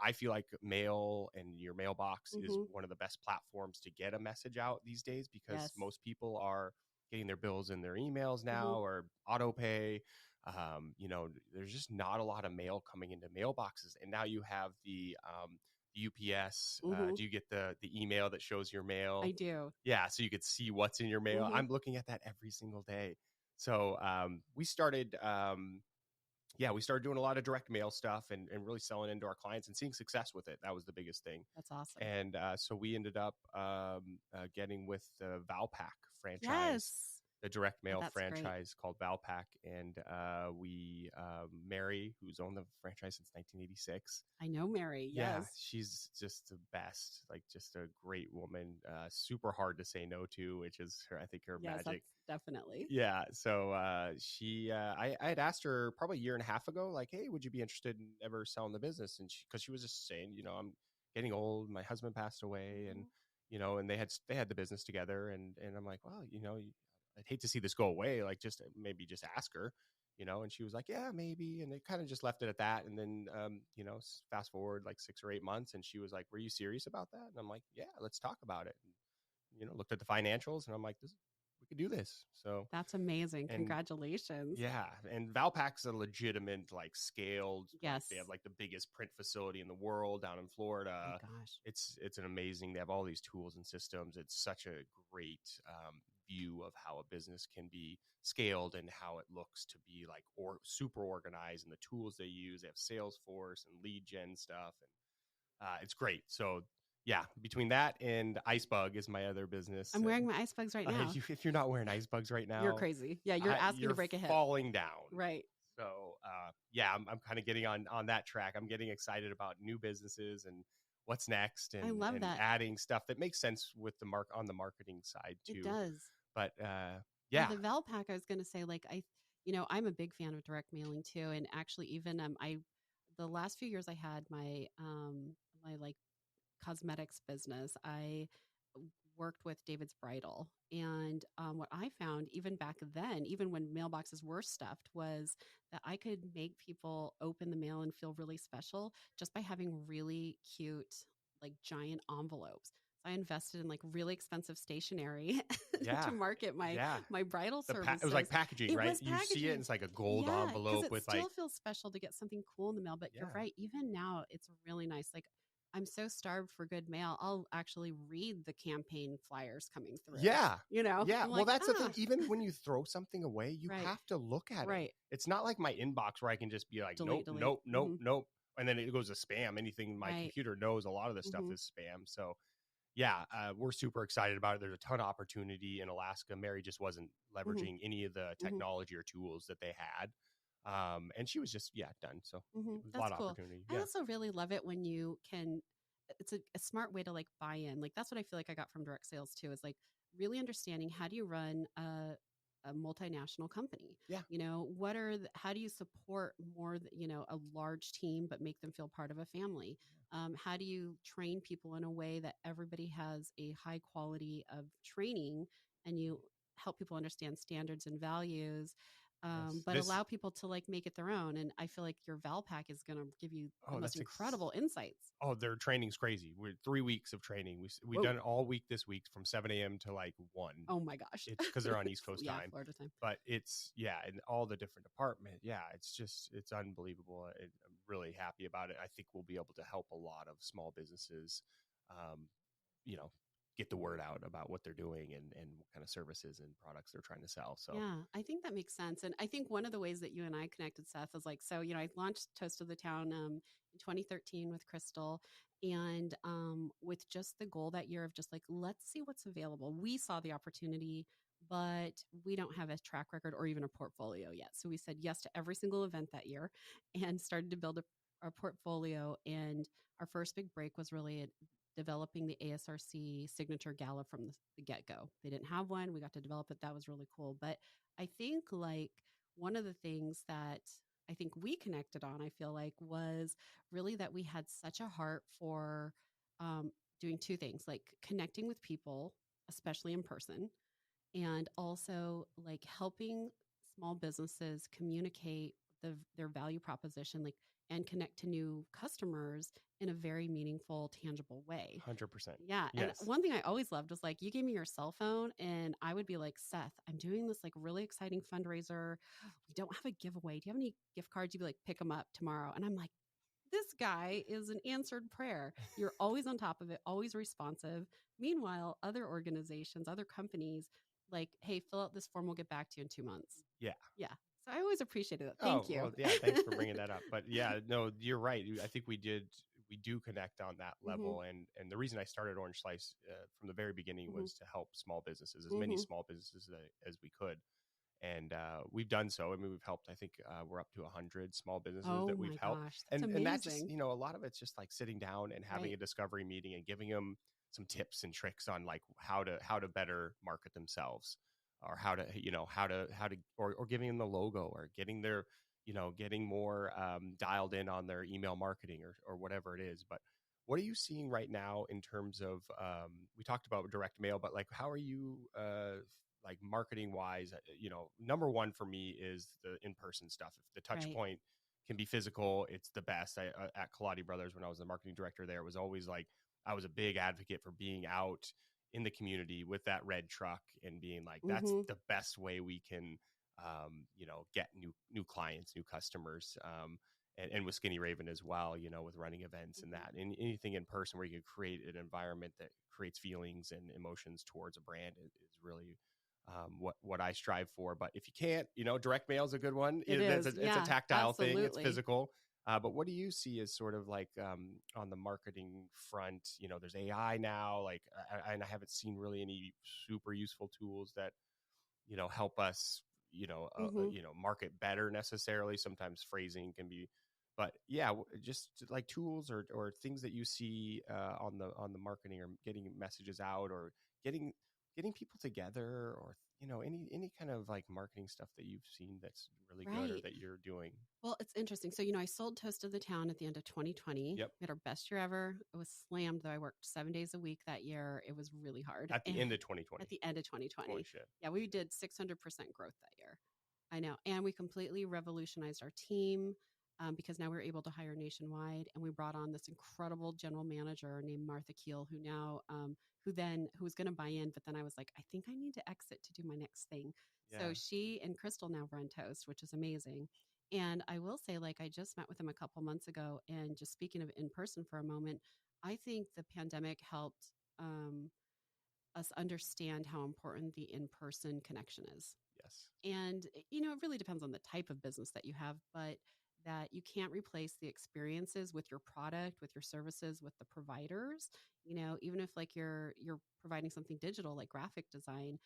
Speaker 2: I feel like mail and your mailbox is
Speaker 1: Hmm.
Speaker 2: one of the best platforms to get a message out these days because
Speaker 1: Yes.
Speaker 2: most people are getting their bills in their emails
Speaker 1: Hmm.
Speaker 2: now or auto pay. There's just not a lot of mail coming into mailboxes, and now you have the UPS.
Speaker 1: Hmm.
Speaker 2: Do you get the email that shows your mail?
Speaker 1: I do.
Speaker 2: Yeah, so you could see what's in your mail.
Speaker 1: Hmm.
Speaker 2: I'm looking at that every single day. So we started doing a lot of direct mail stuff and really selling into our clients and seeing success with it. That was the biggest thing.
Speaker 1: That's awesome.
Speaker 2: And so we ended up getting with the Valpak franchise,
Speaker 1: Yes.
Speaker 2: the direct
Speaker 1: Oh,
Speaker 2: mail
Speaker 1: that's great.
Speaker 2: franchise called Valpak. And Mary, who's owned the franchise since 1986.
Speaker 1: I know Mary.
Speaker 2: Yeah,
Speaker 1: Yes.
Speaker 2: she's just the best, like just a great woman, super hard to say no to, which is I think her
Speaker 1: Yes,
Speaker 2: magic.
Speaker 1: that's definitely.
Speaker 2: Yeah. So I had asked her probably a year and a half ago, like, hey, would you be interested in ever selling the business? And because she was just saying, I'm getting old. My husband passed away, and
Speaker 1: Hmm.
Speaker 2: and they had the business together, and I'm like, well, I'd hate to see this go away. Like, just maybe just ask her. And she was like, yeah, maybe. And it kind of just left it at that. And then, fast forward like 6 or 8 months, and she was like, were you serious about that? And I'm like, yeah, let's talk about it. And, looked at the financials, and I'm like, we could do this. So,
Speaker 1: That's amazing.
Speaker 2: and
Speaker 1: Congratulations.
Speaker 2: yeah, and Valpak's a legitimate, like, scaled, like
Speaker 1: Yes.
Speaker 2: they have like the biggest print facility in the world down in Florida.
Speaker 1: Oh my gosh.
Speaker 2: It's an amazing. They have all these tools and systems. It's such a great view of how a business can be scaled and how it looks to be like super organized, and the tools they use. They have Salesforce and lead gen stuff, and it's great. So yeah, between that and Icebug is my other business.
Speaker 1: I'm wearing my ice bugs right now.
Speaker 2: If you're not wearing Icebugs right now,
Speaker 1: You're crazy. Yeah, you're asking
Speaker 2: you're
Speaker 1: to break a hip.
Speaker 2: falling down.
Speaker 1: Right.
Speaker 2: So yeah, I'm kind of getting on that track. I'm getting excited about new businesses and what's next,
Speaker 1: I
Speaker 2: and
Speaker 1: love that.
Speaker 2: adding stuff that makes sense with the on the marketing side too.
Speaker 1: It does.
Speaker 2: But
Speaker 1: Yeah,
Speaker 2: yeah,
Speaker 1: the Valpak, I was going to say, like, I'm a big fan of direct mailing too. And actually, even the last few years I had my like cosmetics business, I worked with David's Bridal. And what I found, even back then, even when mailboxes were stuffed, was that I could make people open the mail and feel really special just by having really cute, like giant envelopes. So I invested in like really expensive stationery
Speaker 2: yeah,
Speaker 1: to market
Speaker 2: yeah.
Speaker 1: my bridal services.
Speaker 2: It was like packaging,
Speaker 1: It
Speaker 2: right?
Speaker 1: was
Speaker 2: You see it, and
Speaker 1: packaging.
Speaker 2: it's like a gold
Speaker 1: Yeah, because
Speaker 2: envelope
Speaker 1: it
Speaker 2: with
Speaker 1: still
Speaker 2: like,
Speaker 1: feels special to get something cool in the mail. But you're
Speaker 2: yeah,
Speaker 1: right. Even now, it's really nice. Like, I'm so starved for good mail. I'll actually read the campaign flyers coming through.
Speaker 2: yeah, yeah.
Speaker 1: I'm
Speaker 2: Well,
Speaker 1: like,
Speaker 2: that's the thing. Even when you throw something away, you
Speaker 1: right,
Speaker 2: have to look at it.
Speaker 1: right.
Speaker 2: It's not like my inbox where I can just be like,
Speaker 1: Delete,
Speaker 2: nope,
Speaker 1: delete.
Speaker 2: nope, nope,
Speaker 1: Hmm.
Speaker 2: nope, and then it goes to spam. Anything my
Speaker 1: Right.
Speaker 2: computer knows, a lot of this stuff
Speaker 1: Hmm.
Speaker 2: is spam. So yeah, we're super excited about it. There's a ton of opportunity in Alaska. Mary just wasn't
Speaker 1: Hmm.
Speaker 2: leveraging any of the
Speaker 1: Hmm.
Speaker 2: technology or tools that they had. And she was just, done. So
Speaker 1: Hmm.
Speaker 2: it was a
Speaker 1: That's
Speaker 2: lot of
Speaker 1: cool.
Speaker 2: opportunity.
Speaker 1: I
Speaker 2: Yeah.
Speaker 1: also really love it when you can. It's a smart way to like buy in. Like that's what I feel like I got from direct sales too. Is like really understanding how do you run a multinational company.
Speaker 2: Yeah.
Speaker 1: How do you support more, a large team, but make them feel part of a family? How do you train people in a way that everybody has a high quality of training and you help people understand standards and values? but allow people to like make it their own. And I feel like your Val Pack is going to give you the most incredible insights.
Speaker 2: Oh, their training's crazy. We're 3 weeks of training. We've done it all week this week from 7 a.m. to like 1.
Speaker 1: Oh my gosh.
Speaker 2: It's because they're on East Coast time.
Speaker 1: Florida time.
Speaker 2: But it's, and all the different departments. Yeah, it's unbelievable. I'm really happy about it. I think we'll be able to help a lot of small businesses, get the word out about what they're doing and what kind of services and products they're trying to sell. So
Speaker 1: yeah, I think that makes sense. And I think one of the ways that you and I connected, Seth, is like, so, I launched Toast of the Town in 2013 with Crystal, and with just the goal that year of just like, let's see what's available. We saw the opportunity, but we don't have a track record or even a portfolio yet. So we said yes to every single event that year and started to build our portfolio. And our first big break was really developing the ASRC signature gala from the get-go. They didn't have one. We got to develop it. That was really cool. But I think like one of the things that I think we connected on, I feel like, was really that we had such a heart for doing two things, like connecting with people, especially in person, and also like helping small businesses communicate their value proposition, like, and connect to new customers in a very meaningful, tangible way.
Speaker 2: 100%.
Speaker 1: Yeah.
Speaker 2: Yes.
Speaker 1: And one thing I always loved was like, you gave me your cell phone and I would be like, Seth, I'm doing this like really exciting fundraiser. We don't have a giveaway. Do you have any gift cards? You'd be like, pick them up tomorrow. And I'm like, this guy is an answered prayer. You're always on top of it, always responsive. Meanwhile, other organizations, other companies, like, hey, fill out this form. We'll get back to you in 2 months.
Speaker 2: Yeah.
Speaker 1: Yeah. So I always appreciated it. Thank you.
Speaker 2: Well, yeah, thanks for bringing that up. But yeah, no, you're right. I think we do connect on that level. And the reason I started Orange Slice from the very beginning was to help small businesses, as many small businesses as we could. And we've done so. I mean, we've helped, I think we're up to 100 small businesses that we've helped.
Speaker 1: That's amazing.
Speaker 2: And that's just, a lot of it's just like sitting down and having a discovery meeting and giving them some tips and tricks on like how to better market themselves, or how to or giving them the logo, or getting their, getting more dialed in on their email marketing or whatever it is. But what are you seeing right now in terms of, we talked about direct mail, but like, how are you, like marketing wise, number one for me is the in-person stuff. If the touch point can be physical, it's the best. At Kaladi Brothers, when I was the marketing director there, it was always like, I was a big advocate for being out in the community with that red truck and being like, that's the best way we can, get new clients, new customers, and with Skinny Raven as well, with running events and that, and anything in person where you can create an environment that creates feelings and emotions towards a brand is really what I strive for. But if you can't, direct mail is a good one. It's a tactile thing. It's physical. But what do you see as sort of like on the marketing front? There's AI now, like, and I haven't seen really any super useful tools that, help us, market better necessarily. Sometimes phrasing can be, but yeah, just like tools or things that you see on the marketing, or getting messages out, or getting people together, or any kind of like marketing stuff that you've seen that's really good, or that you're doing.
Speaker 1: Well, it's interesting. So, I sold Toast of the Town at the end of 2020.
Speaker 2: Yep.
Speaker 1: We had our best year ever. It was slammed, though. I worked 7 days a week that year. It was really hard.
Speaker 2: At the end of 2020.
Speaker 1: At the end of 2020.
Speaker 2: Holy shit.
Speaker 1: Yeah, we did 600% growth that year. I know. And we completely revolutionized our team because now we're able to hire nationwide. And we brought on this incredible general manager named Martha Keel, who now, who was going to buy in. But then I was like, I think I need to exit to do my next thing. Yeah. So she and Crystal now run Toast, which is amazing. And I will say, like, I just met with them a couple months ago, and just speaking of in person for a moment, I think the pandemic helped us understand how important the in-person connection is.
Speaker 2: Yes.
Speaker 1: And, it really depends on the type of business that you have, but that you can't replace the experiences with your product, with your services, with the providers. Even if like you're providing something digital like graphic design,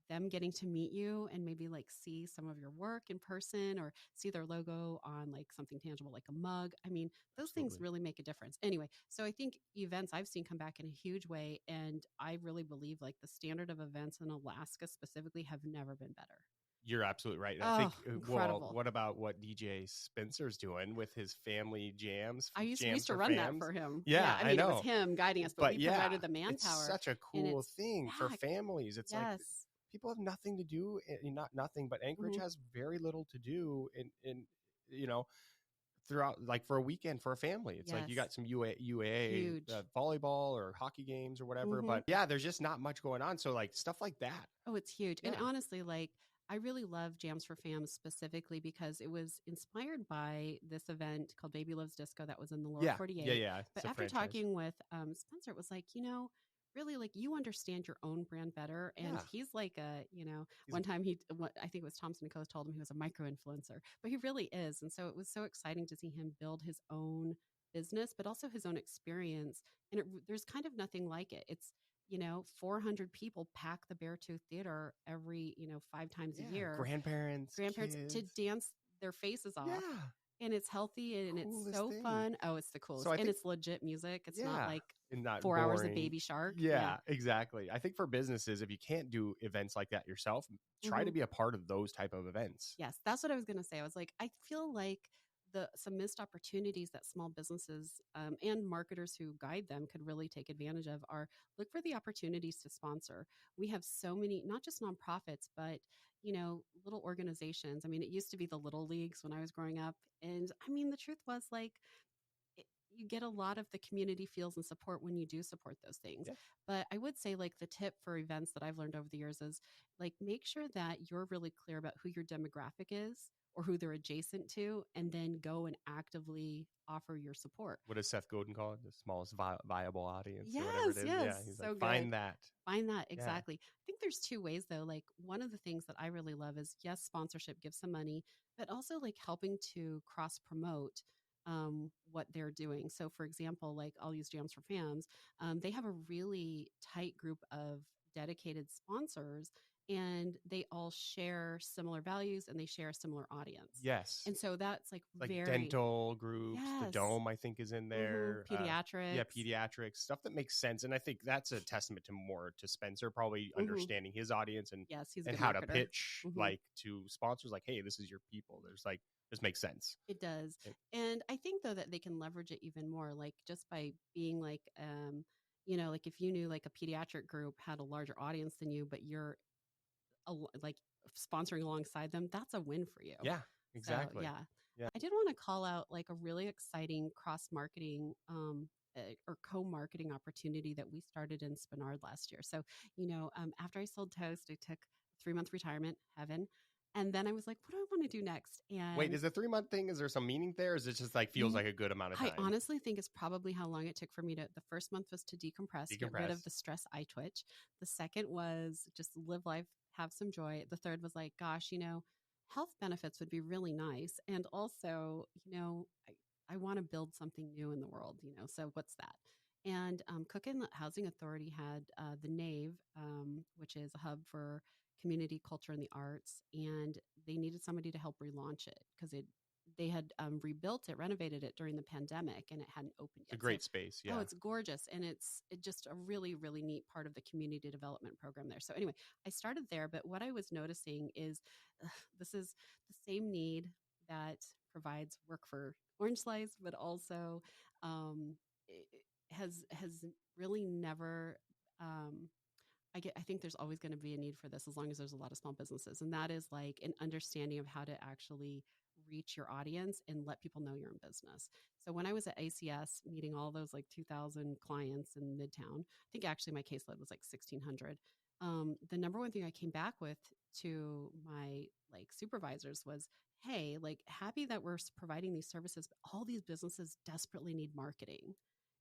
Speaker 1: them getting to meet you and maybe like see some of your work in person, or see their logo on like something tangible like a mug. I mean, those things really make a difference. Anyway, so I think events I've seen come back in a huge way. And I really believe like the standard of events in Alaska specifically have never been better.
Speaker 2: You're absolutely right. I think, well, what about what DJ Spencer's doing with his family jams?
Speaker 1: I used to run that for him.
Speaker 2: Yeah,
Speaker 1: I mean, it was him guiding us, but we provided the manpower.
Speaker 2: It's such a cool thing for families. It's like, people have nothing to do, not nothing, but Anchorage
Speaker 1: Mhm.
Speaker 2: has very little to do in you know, throughout, like for a weekend for a family. It's like you
Speaker 1: Yes.
Speaker 2: got some UA
Speaker 1: Huge.
Speaker 2: volleyball or hockey games or whatever.
Speaker 1: Mhm.
Speaker 2: But yeah, there's just not much going on. So like stuff like that.
Speaker 1: Oh, it's huge. And
Speaker 2: Yeah.
Speaker 1: honestly, like I really love Jams for Fams specifically because it was inspired by this event called Baby Loves Disco that was in the lower
Speaker 2: Yeah. Yeah.
Speaker 1: 48.
Speaker 2: Yeah.
Speaker 1: But
Speaker 2: It's a
Speaker 1: after
Speaker 2: franchise.
Speaker 1: talking with Spencer, it was like, really like you understand your own brand better. And
Speaker 2: Yeah.
Speaker 1: he's like
Speaker 2: He's
Speaker 1: one time I think it was Thompson and Co. told him he was a micro influencer, but he really is. And so it was so exciting to see him build his own business, but also his own experience. And there's kind of nothing like it. It's 400 people pack the Beartooth Theater every, 5 times a
Speaker 2: yeah.
Speaker 1: year,
Speaker 2: Grandparents,
Speaker 1: grandparents to
Speaker 2: kids.
Speaker 1: dance their faces off.
Speaker 2: Yeah.
Speaker 1: And it's healthy and it's
Speaker 2: Coolest
Speaker 1: so
Speaker 2: thing.
Speaker 1: fun. Oh, it's the
Speaker 2: So
Speaker 1: coolest.
Speaker 2: I
Speaker 1: And
Speaker 2: think,
Speaker 1: it's legit music. It's not
Speaker 2: yeah,
Speaker 1: like
Speaker 2: and not
Speaker 1: 4 hours of
Speaker 2: boring.
Speaker 1: Baby Shark.
Speaker 2: Yeah, exactly. I think for businesses, if you can't do events like that yourself, try to
Speaker 1: Mhm.
Speaker 2: be a part of those type of events.
Speaker 1: Yes, that's what I was going to say. I was like, I feel like some missed opportunities that small businesses and marketers who guide them could really take advantage of are look for the opportunities to sponsor. We have so many, not just nonprofits, but little organizations. I mean, it used to be the little leagues when I was growing up, and I mean, the truth was like you get a lot of the community feels and support when you do support those things.
Speaker 2: Yeah.
Speaker 1: But I would say like the tip for events that I've learned over the years is like make sure that you're really clear about who your demographic is or who they're adjacent to, and then go and actively offer your support.
Speaker 2: What does Seth Godin call it? The smallest viable audience or whatever
Speaker 1: Yes,
Speaker 2: it is.
Speaker 1: yes,
Speaker 2: Yeah. He's like,
Speaker 1: so good.
Speaker 2: find that.
Speaker 1: Find that
Speaker 2: Yeah.
Speaker 1: exactly. I think there's two ways though. Like one of the things that I really love is yes, sponsorship, give some money, but also like helping to cross promote what they're doing. So, for example, like I'll use Jams for Fams. They have a really tight group of dedicated sponsors, and they all share similar values and they share a similar audience.
Speaker 2: Yes.
Speaker 1: And so that's like
Speaker 2: Like
Speaker 1: very
Speaker 2: dental groups, the
Speaker 1: yes,
Speaker 2: Dome, I think, is in there. Yeah,
Speaker 1: pediatrics.
Speaker 2: pediatrics, stuff that makes sense. And I think that's a testament to more to Spencer, probably
Speaker 1: hmm
Speaker 2: understanding his audience
Speaker 1: Yes, he's a
Speaker 2: and
Speaker 1: good
Speaker 2: how to
Speaker 1: marketer.
Speaker 2: pitch
Speaker 1: hmm
Speaker 2: like to sponsors, like, hey, this is your people. There's like, this makes sense.
Speaker 1: It does.
Speaker 2: It-
Speaker 1: And I think though that they can leverage it even more, like just by being like, like if you knew like a pediatric group had a larger audience than you, but you're like sponsoring alongside them, that's a win for you.
Speaker 2: yeah,
Speaker 1: So
Speaker 2: exactly.
Speaker 1: yeah,
Speaker 2: Yeah.
Speaker 1: I did want to call out like a really exciting cross marketing or co-marketing opportunity that we started in Spinard last year. So after I sold Toast, I took 3 month retirement, heaven, and then I was like, what do I want to do next?
Speaker 2: Wait,
Speaker 1: And
Speaker 2: is the 3 month thing, is there some meaning there? Or is it just like feels like a good amount of
Speaker 1: I
Speaker 2: time?
Speaker 1: honestly think it's probably how long it took for me to. The first month was to decompress, get rid of the stress, eye twitch. The second was just live life, have some joy. The third was like, gosh, health benefits would be really nice. And also, I want to build something new in the world, so what's that? And Cook and Housing Authority had the Nave, which is a hub for community culture and the arts. And they needed somebody to help relaunch it because they had rebuilt it, renovated it during the pandemic, and it hadn't opened
Speaker 2: It's a
Speaker 1: yet.
Speaker 2: great space. Yeah.
Speaker 1: Oh, it's gorgeous, and it's just a really, really neat part of the community development program there. So anyway, I started there, but what I was noticing is this is the same need that provides work for Orange Slice, but also it has really never. I think there's always going to be a need for this as long as there's a lot of small businesses. And that is like an understanding of how to actually reach your audience and let people know you're in business. So when I was at ACS meeting all those like 2,000 clients in Midtown, I think actually my caseload was like 1,600. The number one thing I came back with to my like supervisors was, hey, like happy that we're providing these services, but all these businesses desperately need marketing.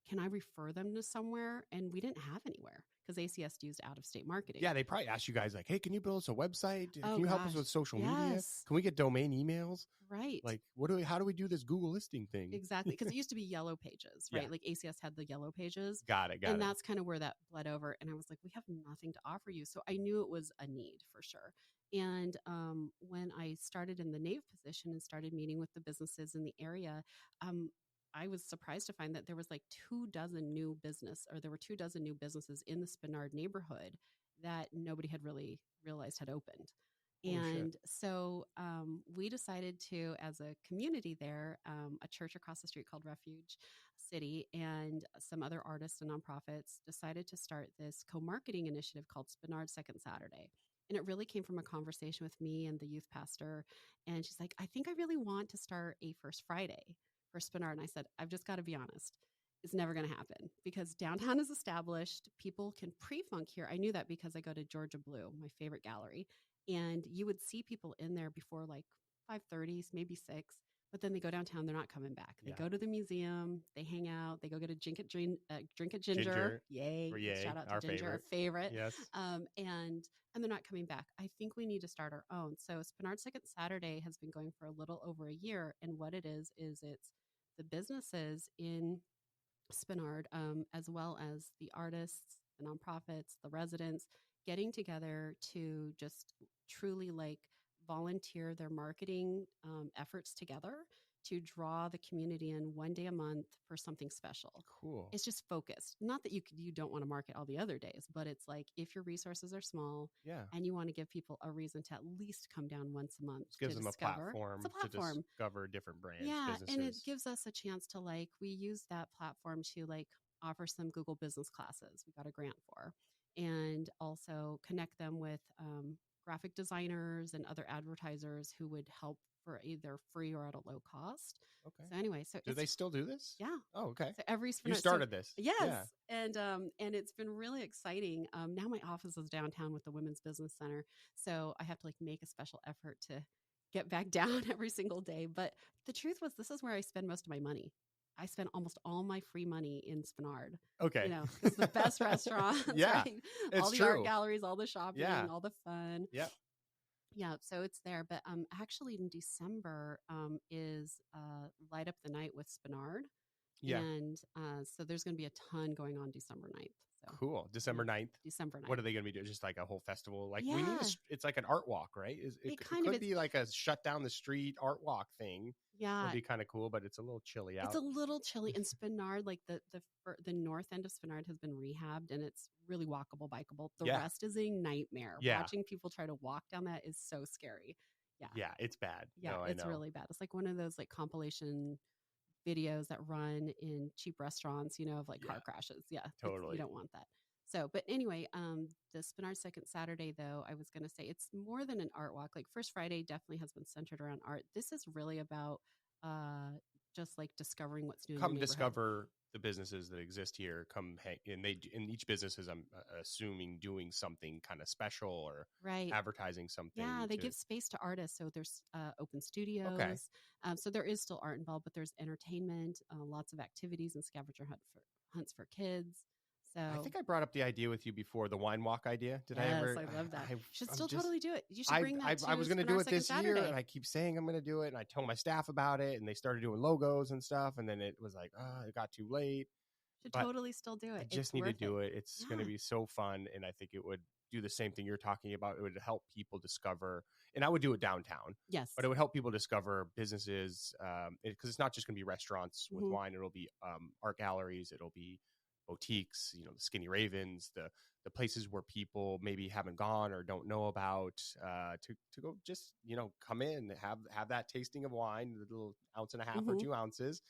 Speaker 1: Can I refer them to somewhere? And we didn't have anywhere because ACS used out of state marketing.
Speaker 2: Yeah, they probably ask you guys like, hey, can you build us a website?
Speaker 1: Oh,
Speaker 2: Can you help us
Speaker 1: gosh.
Speaker 2: with social media?
Speaker 1: Yes.
Speaker 2: Can we get domain emails?
Speaker 1: Right.
Speaker 2: Like, how do we do this Google listing thing?
Speaker 1: Exactly. Because it used to be yellow pages, right?
Speaker 2: Yeah.
Speaker 1: Like ACS had the yellow pages.
Speaker 2: Got it.
Speaker 1: And that's kind of where that bled over. And I was like, we have nothing to offer you. So I knew it was a need for sure. And when I started in the NAVE position and started meeting with the businesses in the area, I was surprised to find that there was like 24 new businesses in the Spinard neighborhood that nobody had really realized had opened.
Speaker 2: Holy
Speaker 1: And
Speaker 2: shit.
Speaker 1: so we decided to, as a community there, a church across the street called Refuge City and some other artists and nonprofits decided to start this co-marketing initiative called Spinard Second Saturday. And it really came from a conversation with me and the youth pastor. And she's like, I think I really want to start a First Friday for Spinard. And I said, I've just got to be honest. It's never going to happen because downtown is established. People can pre-funk here. I knew that because I go to Georgia Blue, my favorite gallery. And you would see people in there before like 5:30, maybe 6. But then they go downtown. They're not coming back. They go to the museum. They hang out. They go get a drink at Ginger. Yay.
Speaker 2: Yay.
Speaker 1: Shout out to
Speaker 2: Our
Speaker 1: Ginger,
Speaker 2: favorite.
Speaker 1: our favorite.
Speaker 2: Yes.
Speaker 1: And they're not coming back. I think we need to start our own. So Spinard Second Saturday has been going for a little over a year. And what it is it's the businesses in Spinard, as well as the artists, the nonprofits, the residents, getting together to just truly like volunteer their marketing efforts together to draw the community in one day a month for something special.
Speaker 2: Cool.
Speaker 1: It's just focused. Not that you don't want to market all the other days, but it's like if your resources are small and you want to give people a reason to at least come down once a month,
Speaker 2: it gives them
Speaker 1: discover.
Speaker 2: a platform to discover different brands.
Speaker 1: Yeah,
Speaker 2: businesses.
Speaker 1: and it gives us a chance to like we use that platform to like offer some Google business classes we got a grant for, and also connect them with graphic designers and other advertisers who would help for either free or at a low cost.
Speaker 2: Okay.
Speaker 1: So anyway,
Speaker 2: do they still do this?
Speaker 1: Yeah.
Speaker 2: Oh, okay.
Speaker 1: So every
Speaker 2: you started this.
Speaker 1: Yes.
Speaker 2: Yeah.
Speaker 1: And it's been really exciting. Now my office is downtown with the Women's Business Center, so I have to like make a special effort to get back down every single day. But the truth was, this is where I spend most of my money. I spend almost all my free money in Spinard.
Speaker 2: Okay.
Speaker 1: You know, it's the best restaurants.
Speaker 2: Yeah.
Speaker 1: Right?
Speaker 2: It's
Speaker 1: all the
Speaker 2: true.
Speaker 1: art galleries, all the shopping,
Speaker 2: Yeah.
Speaker 1: all the fun.
Speaker 2: Yeah.
Speaker 1: Yeah, so it's there. But actually in December is Light Up the Night with Spinard.
Speaker 2: Yeah.
Speaker 1: And so there's going to be a ton going on December 9th. So,
Speaker 2: cool. December 9th.
Speaker 1: December 9th.
Speaker 2: What are they going to be doing? Just like a whole festival? Like
Speaker 1: Yeah.
Speaker 2: we need it's like an art walk, right? It could be like a shut down the street art walk thing.
Speaker 1: Yeah.
Speaker 2: It'd be kind of cool, but it's a little chilly out.
Speaker 1: It's a little chilly. And Spinard, like the north end of Spinard has been rehabbed and it's really walkable, bikeable. The rest is a nightmare.
Speaker 2: Yeah.
Speaker 1: Watching people try to walk down that is so scary. Yeah.
Speaker 2: Yeah, it's bad.
Speaker 1: Yeah,
Speaker 2: no,
Speaker 1: it's really bad. It's like one of those like compilation videos that run in cheap restaurants, you know, of like car crashes. Yeah,
Speaker 2: totally.
Speaker 1: You don't want that. So, but anyway, the Spinard Second Saturday, though, I was going to say it's more than an art walk. Like First Friday definitely has been centered around art. This is really about just like discovering what's new.
Speaker 2: Come discover the businesses that exist here. Come hang, and each business is, I'm assuming, doing something kind of special or advertising something.
Speaker 1: Yeah, they give space to artists. So there's open studios.
Speaker 2: Okay.
Speaker 1: So there is still art involved, but there's entertainment, lots of activities and scavenger hunts for kids. So
Speaker 2: I think I brought up the idea with you before, the wine walk idea. Did I ever?
Speaker 1: I love that. You should totally do it. You should bring that.
Speaker 2: I was going to do it this year,
Speaker 1: Saturday.
Speaker 2: and I keep saying I'm going to do it, and I told my staff about it, and they started doing logos and stuff, and then it was like, it got too late.
Speaker 1: Should totally still do it.
Speaker 2: I just need to do it. It's going to be so fun, and I think it would do the same thing you're talking about. It would help people discover, and I would do it downtown.
Speaker 1: Yes,
Speaker 2: but it would help people discover businesses because it's not just going to be restaurants with wine. It'll be art galleries. It'll be boutiques, you know, the Skinny Ravens, the places where people maybe haven't gone or don't know about, to go just, you know, come in, have that tasting of wine, the little ounce and a half or 2 ounces.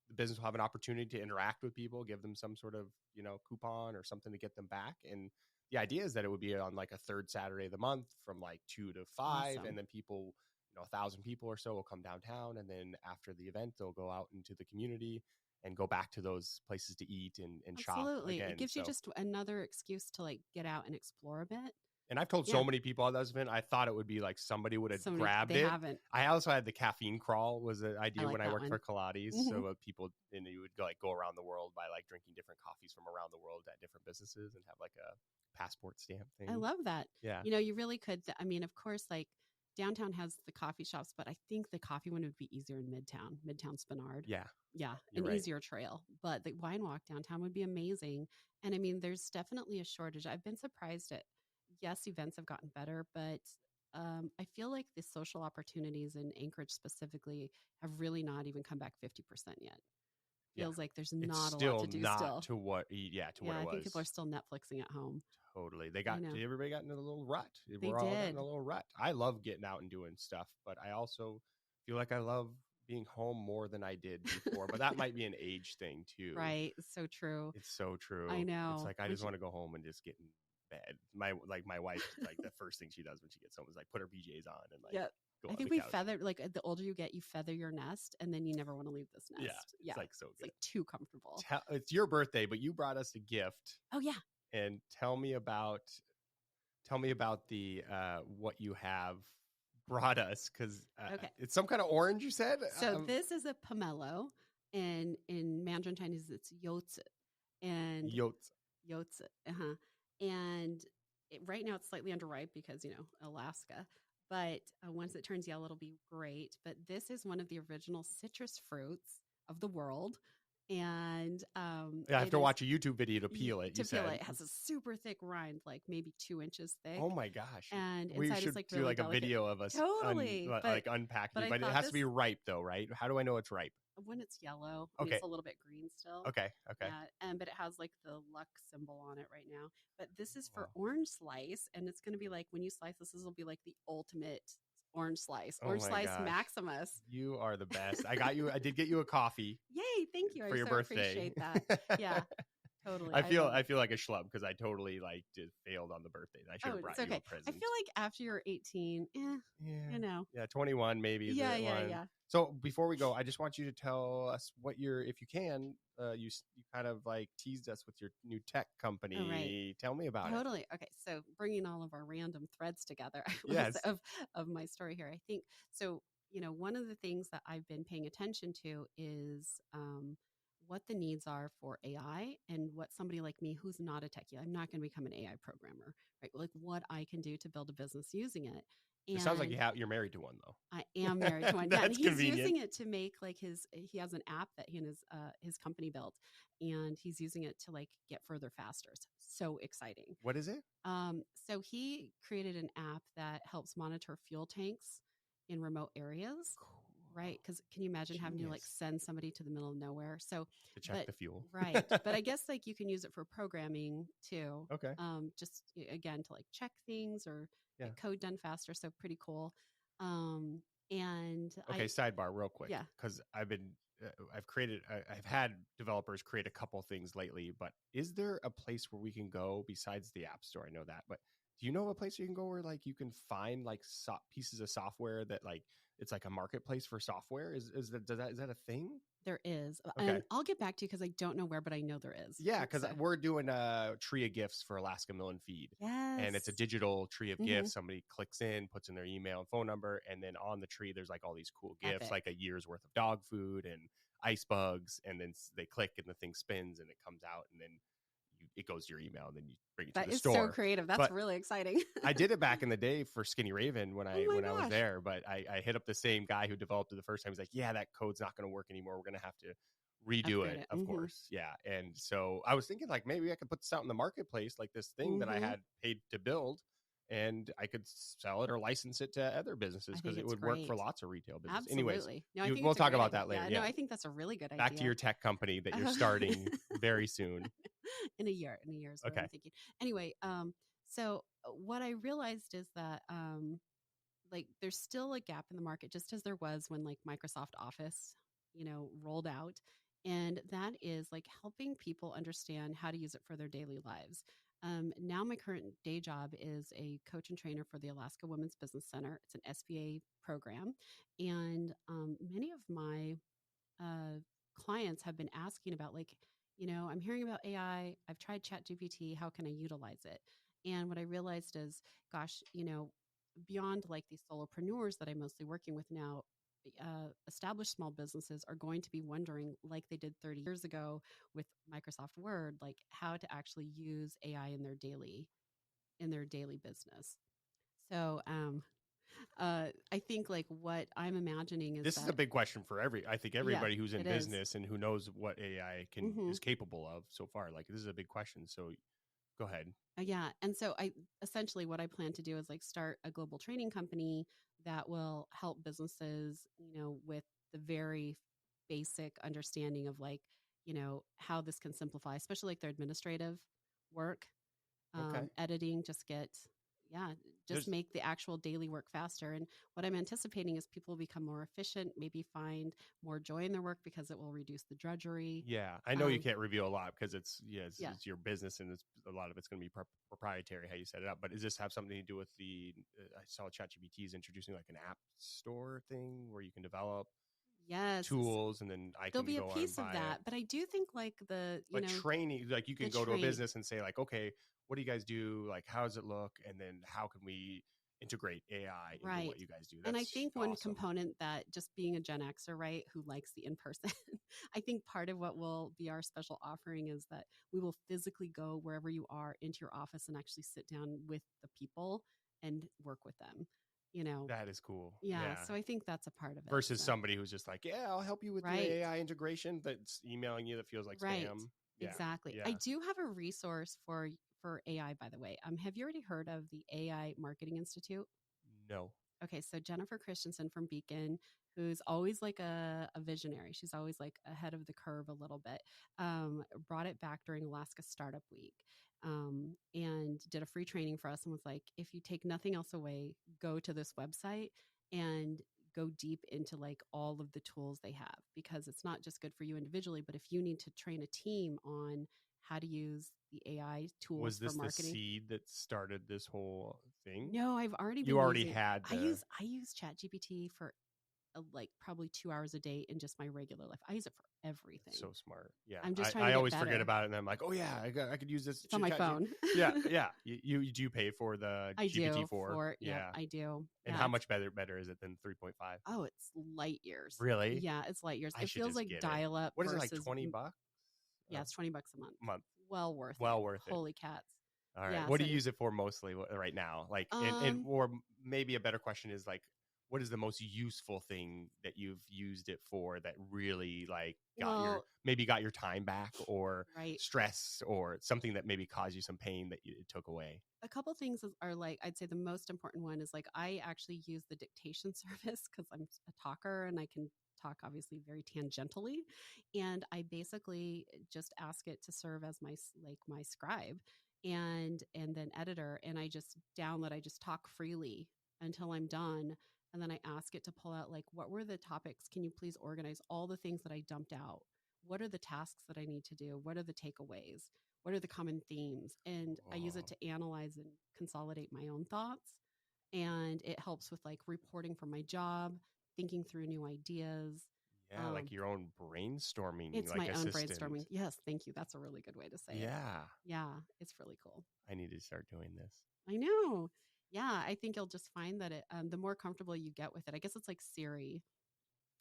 Speaker 2: The business will have an opportunity to interact with people, give them some sort of, you know, coupon or something to get them back. And the idea is that it would be on like a third Saturday of the month from like 2 to 5. Awesome. And then people, you know, 1,000 people or so will come downtown. And then after the event, they'll go out into the community and go back to those places to eat and shop.
Speaker 1: Absolutely.
Speaker 2: Again.
Speaker 1: It gives you just another excuse to like get out and explore a bit.
Speaker 2: And I've told so many people at this event, I thought it would be like somebody would have grabbed
Speaker 1: they
Speaker 2: it.
Speaker 1: Haven't.
Speaker 2: I also had the caffeine crawl was an idea when I worked for Pilates.
Speaker 1: Mm-hmm.
Speaker 2: So people, and you would go around the world by like drinking different coffees from around the world at different businesses and have like a passport stamp thing.
Speaker 1: I love that.
Speaker 2: Yeah.
Speaker 1: You know, you really could. I mean, of course, like downtown has the coffee shops, but I think the coffee one would be easier in Midtown Spinard.
Speaker 2: Yeah.
Speaker 1: Yeah.
Speaker 2: You're
Speaker 1: easier trail. But the wine walk downtown would be amazing. And I mean, there's definitely a shortage. I've been surprised at, yes, events have gotten better, but I feel like the social opportunities in Anchorage specifically have really not even come back 50% yet. Feels like there's not a lot to do still.
Speaker 2: To what it was.
Speaker 1: I think people are still Netflixing at home.
Speaker 2: Totally. Everybody got in a little rut.
Speaker 1: They
Speaker 2: all
Speaker 1: did.
Speaker 2: in a little rut. I love getting out and doing stuff, but I also feel like I love being home more than I did before. But that might be an age thing too.
Speaker 1: Right. It's so true.
Speaker 2: It's so true.
Speaker 1: I know.
Speaker 2: It's like I just want to go home and just get in bed. My wife, like the first thing she does when she gets home is like put her PJs on and like
Speaker 1: Yeah.
Speaker 2: go
Speaker 1: I
Speaker 2: on
Speaker 1: think
Speaker 2: the
Speaker 1: we
Speaker 2: couch.
Speaker 1: feather, like the older you get, you feather your nest and then you never want to leave this
Speaker 2: Yeah,
Speaker 1: nest.
Speaker 2: it's like so
Speaker 1: It's
Speaker 2: good.
Speaker 1: like too comfortable.
Speaker 2: It's your birthday, but you brought us a gift.
Speaker 1: Oh yeah.
Speaker 2: And tell me about the what you have brought us, because
Speaker 1: Okay.
Speaker 2: it's some kind of orange, you said.
Speaker 1: So this is a pomelo, and in Mandarin Chinese it's yotzi, and
Speaker 2: Yotes.
Speaker 1: yotzi. And right now it's slightly underripe because Alaska, but once it turns yellow, it'll be great. But this is one of the original citrus fruits of the world, and
Speaker 2: I have to watch a YouTube video to peel it.
Speaker 1: To peel it, it has a super thick rind, like maybe 2 inches thick.
Speaker 2: Oh my gosh!
Speaker 1: And
Speaker 2: we
Speaker 1: inside
Speaker 2: should
Speaker 1: is like
Speaker 2: do
Speaker 1: really
Speaker 2: like
Speaker 1: delicate.
Speaker 2: a video of us
Speaker 1: Totally,
Speaker 2: like unpacking it, but it has to be ripe though, right? How do I know it's ripe?
Speaker 1: When it's yellow,
Speaker 2: Okay,
Speaker 1: it's a little bit green still.
Speaker 2: Okay.
Speaker 1: Yeah, but it has like the luck symbol on it right now. But this is for
Speaker 2: Wow.
Speaker 1: orange slice, and it's going to be like when you slice this will be like the ultimate orange slice,
Speaker 2: Oh
Speaker 1: orange
Speaker 2: my
Speaker 1: slice
Speaker 2: gosh.
Speaker 1: Maximus.
Speaker 2: You are the best. I did get you a coffee.
Speaker 1: Yay! Thank you.
Speaker 2: For your
Speaker 1: so
Speaker 2: birthday.
Speaker 1: Appreciate that. Yeah. Totally.
Speaker 2: I feel like a schlub because I totally like just failed on the birthday. I should have brought you a present.
Speaker 1: I feel like after you're 18,
Speaker 2: Yeah, 21 maybe.
Speaker 1: Yeah.
Speaker 2: So before we go, I just want you to tell us what if you can, you kind of like teased us with your new tech company.
Speaker 1: Oh, right.
Speaker 2: Tell me about it.
Speaker 1: Totally. Okay. So bringing all of our random threads together
Speaker 2: Yes.
Speaker 1: of my story here, I think so. One of the things that I've been paying attention to is what the needs are for AI and what somebody like me who's not a techie, I'm not going to become an AI programmer, right? Like what I can do to build a business using it.
Speaker 2: And it sounds like you're married to one though.
Speaker 1: I am married to one.
Speaker 2: That's
Speaker 1: and he's
Speaker 2: convenient.
Speaker 1: using it to make like he has an app that he and his company built, and he's using it to like get further faster. So exciting.
Speaker 2: What is it?
Speaker 1: So he created an app that helps monitor fuel tanks in remote areas.
Speaker 2: Cool.
Speaker 1: Right. Because can you imagine having to like send somebody to the middle of nowhere? So
Speaker 2: to check the fuel.
Speaker 1: Right. But I guess like you can use it for programming too.
Speaker 2: Okay.
Speaker 1: Just again, to like check things or get code done faster. So pretty cool. And
Speaker 2: sidebar real quick.
Speaker 1: Yeah.
Speaker 2: Because I've had developers create a couple things lately, but is there a place where we can go besides the App Store? I know that, but do you know of a place you can go where like you can find like pieces of software that like it's like a marketplace for software? Is that a thing?
Speaker 1: There is.
Speaker 2: Okay.
Speaker 1: And I'll get back to you because I don't know where, but I know there is.
Speaker 2: Yeah, because we're doing a tree of gifts for Alaska Mill and Feed.
Speaker 1: Yes.
Speaker 2: And it's a digital tree of gifts. Somebody clicks in, puts in their email and phone number, and then on the tree there's like all these cool gifts, like a year's worth of dog food and ice bugs, and then they click and the thing spins and it comes out, and then it goes to your email, and then you bring it to the store.
Speaker 1: That is so creative. That's really exciting.
Speaker 2: I did it back in the day for Skinny Raven when I was there, but I hit up the same guy who developed it the first time. He's like, yeah, that code's not going to work anymore. We're going to have to redo it, of course. Yeah. And so I was thinking like maybe I could put this out in the marketplace, like this thing that I had paid to build, and I could sell it or license it to other businesses because it would work for lots of retail businesses.
Speaker 1: Absolutely.
Speaker 2: Anyways, we'll talk about that later.
Speaker 1: Yeah, no, I think that's a really good idea.
Speaker 2: Back to your tech company that you're starting very soon.
Speaker 1: In a year is what I'm thinking. Anyway, so what I realized is that like there's still a gap in the market, just as there was when like Microsoft Office, rolled out. And that is like helping people understand how to use it for their daily lives. Now my current day job is a coach and trainer for the Alaska Women's Business Center. It's an SBA program. And many of my clients have been asking about like, I'm hearing about AI. I've tried ChatGPT. How can I utilize it? And what I realized is, gosh, beyond like these solopreneurs that I'm mostly working with now, established small businesses are going to be wondering, like they did 30 years ago with Microsoft Word, like how to actually use AI in their daily business. So I think like what I'm imagining is
Speaker 2: this is a big question for everybody who's in business and who knows what AI is capable of so far. Like this is a big question. So go ahead.
Speaker 1: Yeah. And so what I plan to do is like start a global training company that will help businesses, with the very basic understanding of like, how this can simplify, especially like their administrative work, editing, just get Yeah, just make the actual daily work faster. And what I'm anticipating is people will become more efficient, maybe find more joy in their work because it will reduce the drudgery.
Speaker 2: Yeah, I know you can't reveal a lot because it's your business and a lot of it's going to be proprietary how you set it up. But does this have something to do with the? I saw ChatGPT is introducing like an app store thing where you can develop tools, and then
Speaker 1: there'll be a piece of that. But I do think like
Speaker 2: training, like you can go to a business and say like, okay, what do you guys do? Like, how does it look? And then how can we integrate AI into what you guys do?
Speaker 1: And I think one component that just being a Gen Xer, right, who likes the in-person, I think part of what will be our special offering is that we will physically go wherever you are into your office and actually sit down with the people and work with them.
Speaker 2: That is cool.
Speaker 1: Yeah. So I think that's a part of it.
Speaker 2: Versus somebody who's just like, yeah, I'll help you with the AI integration that's emailing you that feels like spam.
Speaker 1: Yeah. Exactly. Yeah. I do have a resource for AI, by the way. Have you already heard of the AI Marketing Institute?
Speaker 2: No.
Speaker 1: Okay. So Jennifer Christensen from Beacon, who's always like a visionary. She's always like ahead of the curve a little bit, brought it back during Alaska Startup Week. And did a free training for us and was like, if you take nothing else away, go to this website and go deep into like all of the tools they have, because it's not just good for you individually, but if you need to train a team on how to use the AI tools for marketing.
Speaker 2: Was this the seed that started this whole thing?
Speaker 1: No, I've already been
Speaker 2: had
Speaker 1: I use ChatGPT for like probably 2 hours a day in just my regular life. I use it for everything.
Speaker 2: So smart. Yeah.
Speaker 1: I'm just trying
Speaker 2: I
Speaker 1: to
Speaker 2: always forget about it, and I'm like, oh yeah, I could use this.
Speaker 1: It's on my phone.
Speaker 2: Yeah. You do pay for the GPT-4?
Speaker 1: Yeah, I do.
Speaker 2: And how much better is it than 3.5?
Speaker 1: Oh, it's light years.
Speaker 2: Really?
Speaker 1: Yeah, it's light years. It feels like dial up.
Speaker 2: What is it, like $20?
Speaker 1: Yeah, it's $20 a month. Well worth it. Holy cats.
Speaker 2: All right. Yeah, what do you use it for mostly right now? Like, or maybe a better question is like, what is the most useful thing that you've used it for that really like got your time back, or stress, or something that maybe caused you some pain that it took away?
Speaker 1: A couple things are like, I'd say the most important one is like, I actually use the dictation service because I'm a talker and I can talk obviously very tangentially. And I basically just ask it to serve as my scribe and then editor. And I just talk freely until I'm done. And then I ask it to pull out like, what were the topics? Can you please organize all the things that I dumped out? What are the tasks that I need to do? What are the takeaways? What are the common themes? And I use it to analyze and consolidate my own thoughts. And it helps with like reporting for my job, thinking through new ideas.
Speaker 2: Yeah, like your own brainstorming.
Speaker 1: It's
Speaker 2: like
Speaker 1: my
Speaker 2: assistant.
Speaker 1: Own brainstorming. Yes, thank you. That's a really good way to say it. Yeah, it's really cool.
Speaker 2: I need to start doing this.
Speaker 1: I know. Yeah, I think you'll just find that the more comfortable you get with it, I guess it's like Siri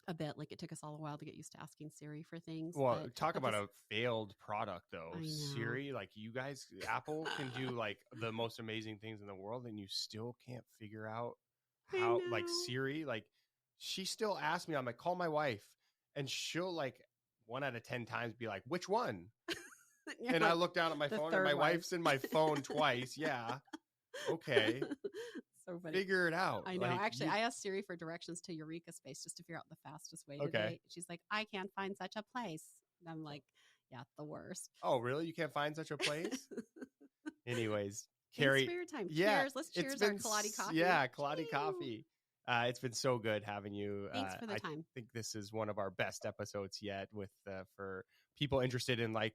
Speaker 1: a bit. Like it took us all a while to get used to asking Siri for things.
Speaker 2: Well, talk about a failed product though. Siri, like you guys, Apple can do like the most amazing things in the world, and you still can't figure out how, like Siri, like she still asks me, I'm like, call my wife, and she'll like 1 out of 10 times be like, which one? And I look down at my phone and my wife's in my phone twice. Yeah. Okay.
Speaker 1: So funny.
Speaker 2: Figure it out.
Speaker 1: I know. Like, actually, I asked Siri for directions to Eureka Space just to figure out the fastest way today. She's like, I can't find such a place. And I'm like, yeah, the worst.
Speaker 2: Oh, really? You can't find such a place? Anyways, Carrie.
Speaker 1: Thanks for your time. Yeah, cheers. Let's cheers our Kaladi coffee.
Speaker 2: Yeah, Kaladi coffee. It's been so good having you.
Speaker 1: Thanks for the time.
Speaker 2: I think this is one of our best episodes yet with for people interested in like,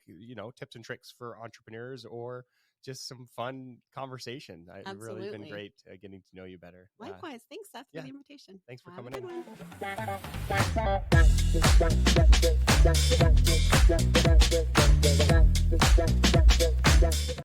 Speaker 2: tips and tricks for entrepreneurs or just some fun conversation. It's really been great getting to know you better.
Speaker 1: Likewise. Thanks, Seth, for the invitation.
Speaker 2: Thanks for
Speaker 1: Have
Speaker 2: coming in.